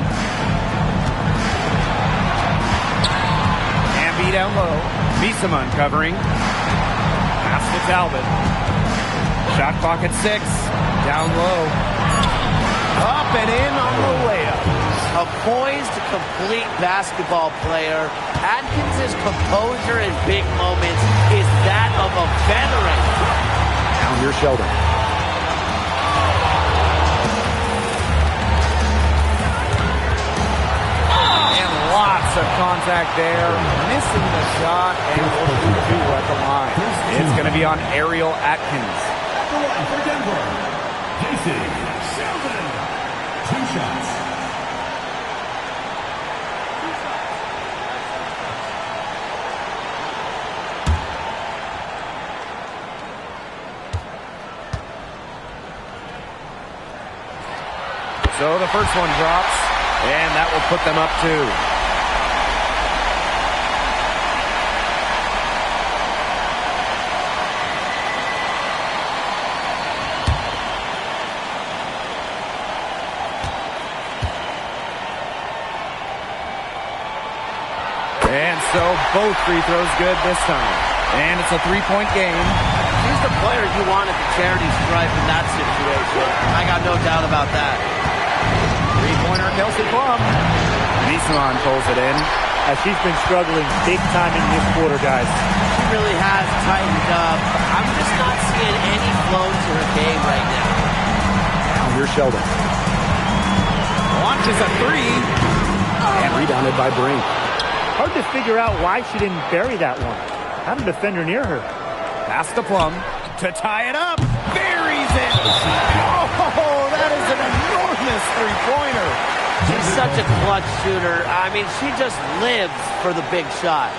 Hamby down low. Bisama covering. Pass to Talbot. Shot clock at 6. Down low. Up and in on the layup. A poised, complete basketball player. Atkins' composure in big moments is that of a veteran. Now here's Sheldon. And lots of contact there. Missing the shot and will do 2 at the line. It's going to be on Ariel Atkins. At the line for Denver, Jason Sheldon. 2 shots. So the first one drops, and that will put them up 2. And so both free throws good this time. And it's a 3-point game. He's the player you want at the charity stripe in that situation. I got no doubt about that. Three-pointer, Kelsey Plum. Bisama pulls it in. She's been struggling big time in this quarter, guys. She really has tightened up. I'm just not seeing any flow to her game right now. Now here's Sheldon. Launches a 3. And rebounded by Brink. Hard to figure out why she didn't bury that one. Had a defender near her. Pass to Plum to tie it up. Buries it. Oh, that is an enormous three-pointer. She's such a clutch shooter. I mean, she just lives for the big shot.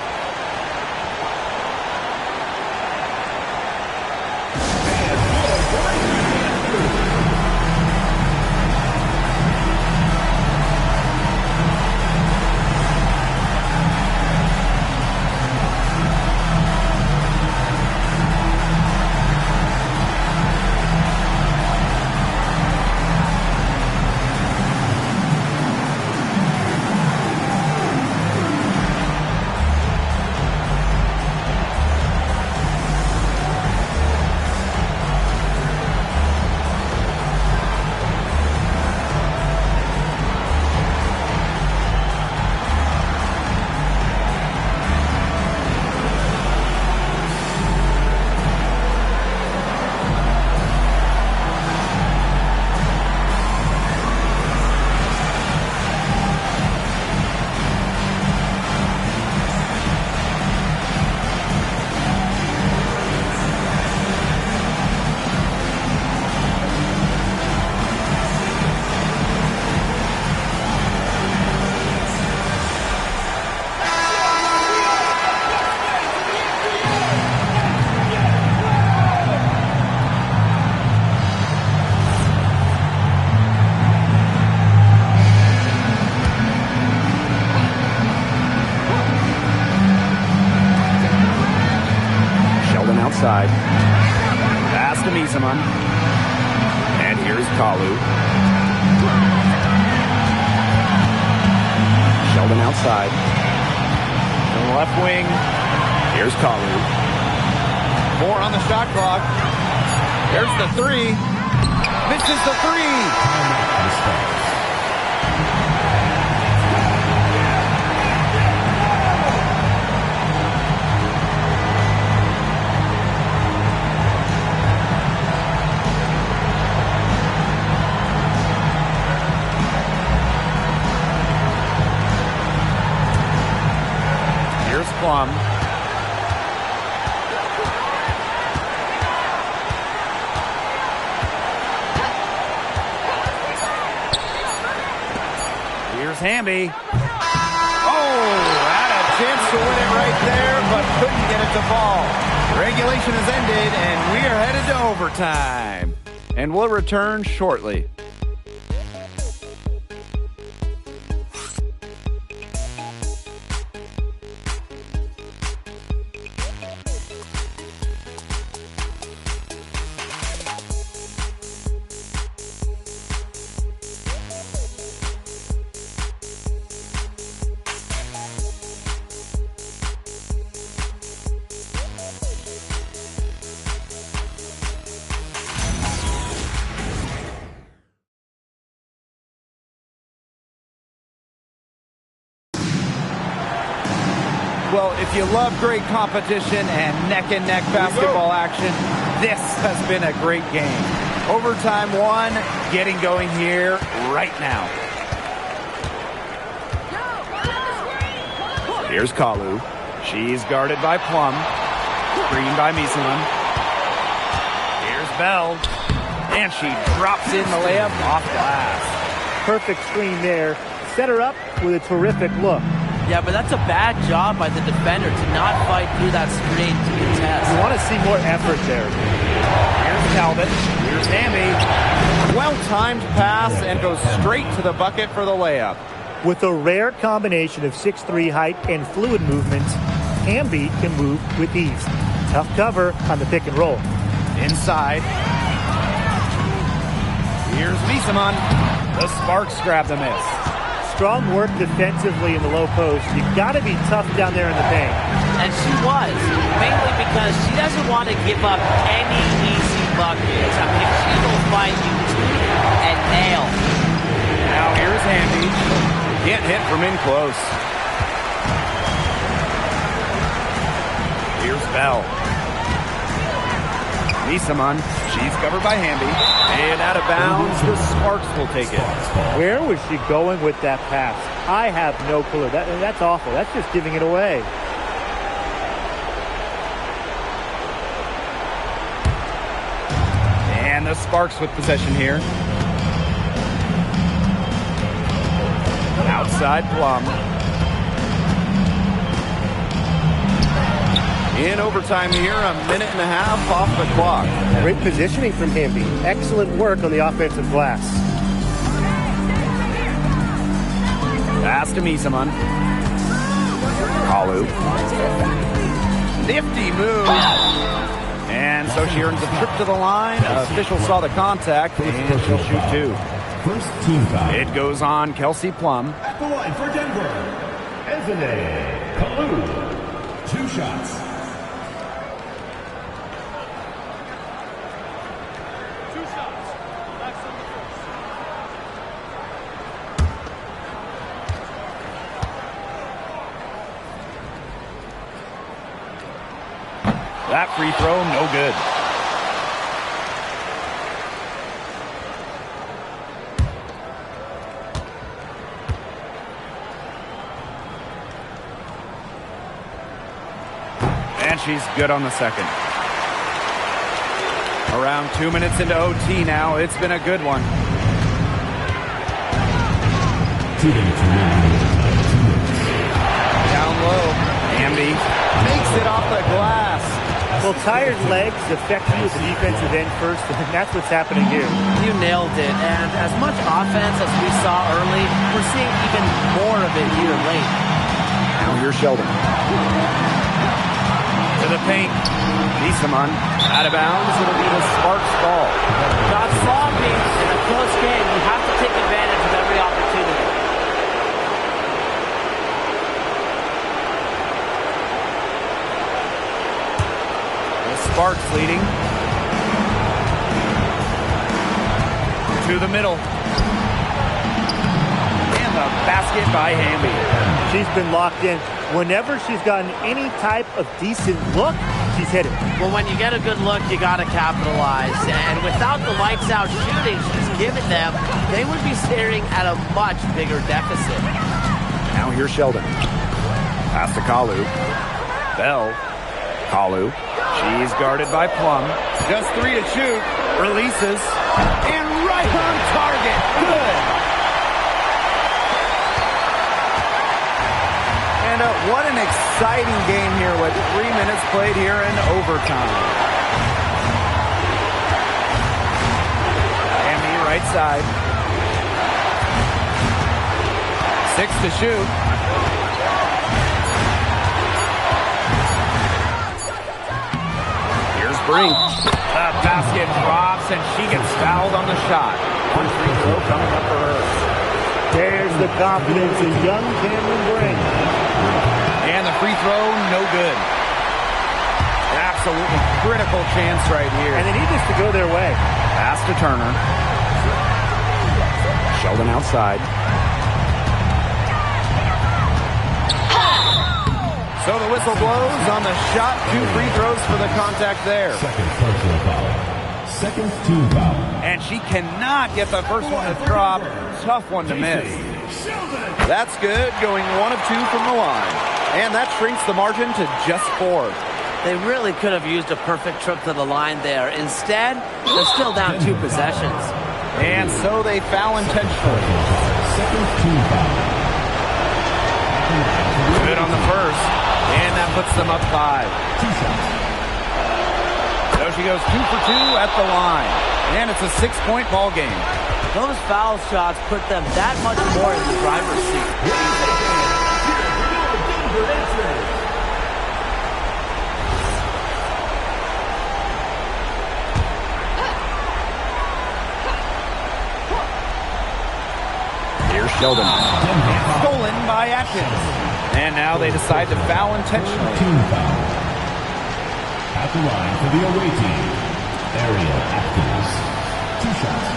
outside. Pass to Bisama. And here's Kalu. Sheldon outside. On the left wing. Here's Kalu. 4 on the shot clock. There's the three. Misses the three. Here's Plum. Here's Hamby. Oh, had a chance to win it right there, but couldn't get it to fall. Regulation has ended, and we are headed to overtime. And we'll return shortly. Well, if you love great competition and neck-and-neck basketball action, this has been a great game. Overtime one, getting going here right now. Here's Kalu. She's guarded by Plum. Screen by Misaman. Here's Bell. And she drops in the layup off glass. Perfect screen there. Set her up with a terrific look. Yeah, but that's a bad job by the defender to not fight through that screen to contest. You want to see more effort there. Here's Talbot. Here's Hamby. Well-timed pass and goes straight to the bucket for the layup. With a rare combination of 6'3" height and fluid movements, Hamby can move with ease. Tough cover on the pick and roll. Inside. Here's Misaman. The Sparks grab the miss. Strong work defensively in the low post. You got to be tough down there in the paint. And she was, mainly because she doesn't want to give up any easy buckets. I mean, she will find you tooth and nail. Now here's Hamby. Can't hit from in close. Here's Bell. Misaman. She's covered by Hamby. And out of bounds, the Sparks will take it. Where was she going with that pass? I have no clue. That's awful. That's just giving it away. And the Sparks with possession here. Outside Plum. In overtime here, a minute and a half off the clock. Great positioning from Hamby. Excellent work on the offensive glass. Pass to Misaman. Kalu. Nifty move. And so she earns a trip to the line. Official saw the contact, and she'll shoot two. First team foul. It goes on Kelsey Plum. At the line for Denver, Ezine Kalu. 2 shots. That free throw, no good. And she's good on the second. Around 2 minutes into OT now. It's been a good one. Down low. Hamby makes it off the glass. Well, tired legs affect you as a defensive end first, and that's what's happening here. You nailed it. And as much offense as we saw early, we're seeing even more of it here late. Now here's Sheldon. To the paint. Misaman out of bounds. It'll be the Sparks ball. Got sloppy in a close game. You have to take advantage of every opportunity. Sparks leading. To the middle. And the basket by Hamby. She's been locked in. Whenever she's gotten any type of decent look, she's hit it. Well, when you get a good look, you got to capitalize. And without the lights-out shooting she's given them, they would be staring at a much bigger deficit. Now here's Sheldon. Pass to Kalu. Bell. Kalu. She's guarded by Plum. Just 3 to shoot. Releases. And right on target. Good. And what an exciting game here with 3 minutes played here in overtime. Hamby right side. 6 to shoot. Brink. The basket drops, and she gets fouled on the shot. One free throw coming up for her. There's the confidence of young Cameron Brink. And the free throw, no good. Absolutely critical chance right here. And they need this to go their way. Pass to Turner. Sheldon outside. So the whistle blows on the shot. 2 free throws for the contact there. Second personal foul. Second team foul. And she cannot get the first one to drop. Tough one to miss. That's good, going 1 of 2 from the line. And that shrinks the margin to just 4. They really could have used a perfect trip to the line there. Instead, they're still down 2 possessions. And so they foul intentionally. Second team foul. Good on the first. And that puts them up 5. 2 shots. So she goes 2 for 2 at the line. And it's a 6-point ball game. Those foul shots put them that much more in the driver's seat. Here's Sheldon. Stolen by Atkins. And now they decide to foul intentionally. Team foul. At the line for the away team, Ariel Atkins. 2 shots.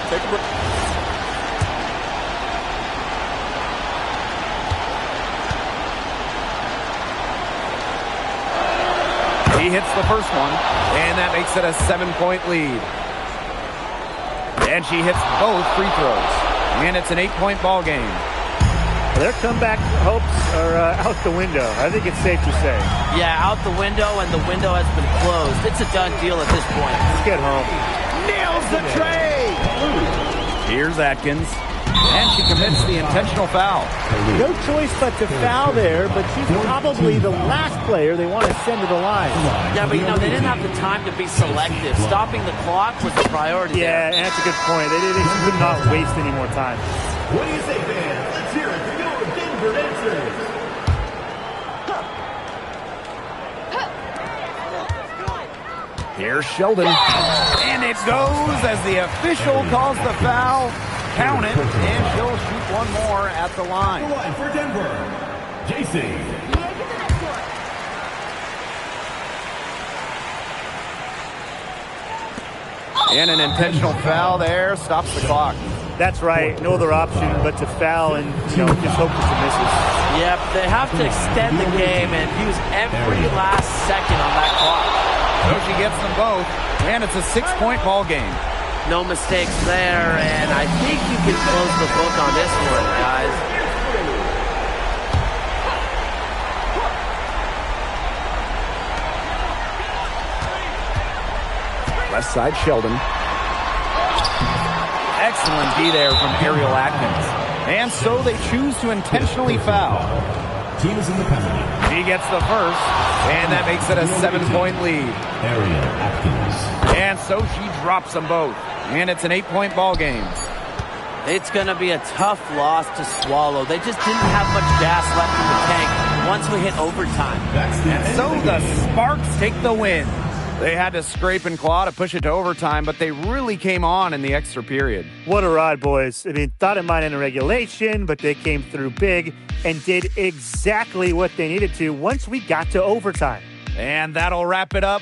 Take a break. He hits the first one, and that makes it a 7-point lead. And she hits both free throws, and it's an 8-point ball game. Their comeback hopes are out the window. I think it's safe to say. Yeah, out the window, and the window has been closed. It's a done deal at this point. Let's get home. Nails the tray! Here's Atkins, and she commits the intentional foul. No choice but to foul there, but she's probably the last player they want to send to the line. Yeah, but they didn't have the time to be selective. Stopping the clock was the priority Yeah, there. and that's a good point. They could not waste any more time. What do you say, fans? Let's hear it for your Denver Dancers. Here's Sheldon, and it goes as the official calls the foul. Count it, and she'll shoot one more at the line. The line for Denver, JC. And an intentional foul there stops the clock. That's right. No other option but to foul and just hope for some misses. Yep, they have to extend the game and use every last second on that clock. So she gets them both, and it's a 6-point ball game. No mistakes there, and I think you can close the book on this one, guys. Left side, Sheldon. Excellent D there from Ariel Atkins. And so they choose to intentionally foul. Team is in the penalty. She gets the first, and that makes it a 7-point lead. Ariel Atkins. And so she drops them both, and it's an 8-point ball game. It's going to be a tough loss to swallow. They just didn't have much gas left in the tank once we hit overtime. And so the Sparks take the win. They had to scrape and claw to push it to overtime, but they really came on in the extra period. What a ride, boys. I mean, thought it might end in regulation, but they came through big and did exactly what they needed to once we got to overtime. And that'll wrap it up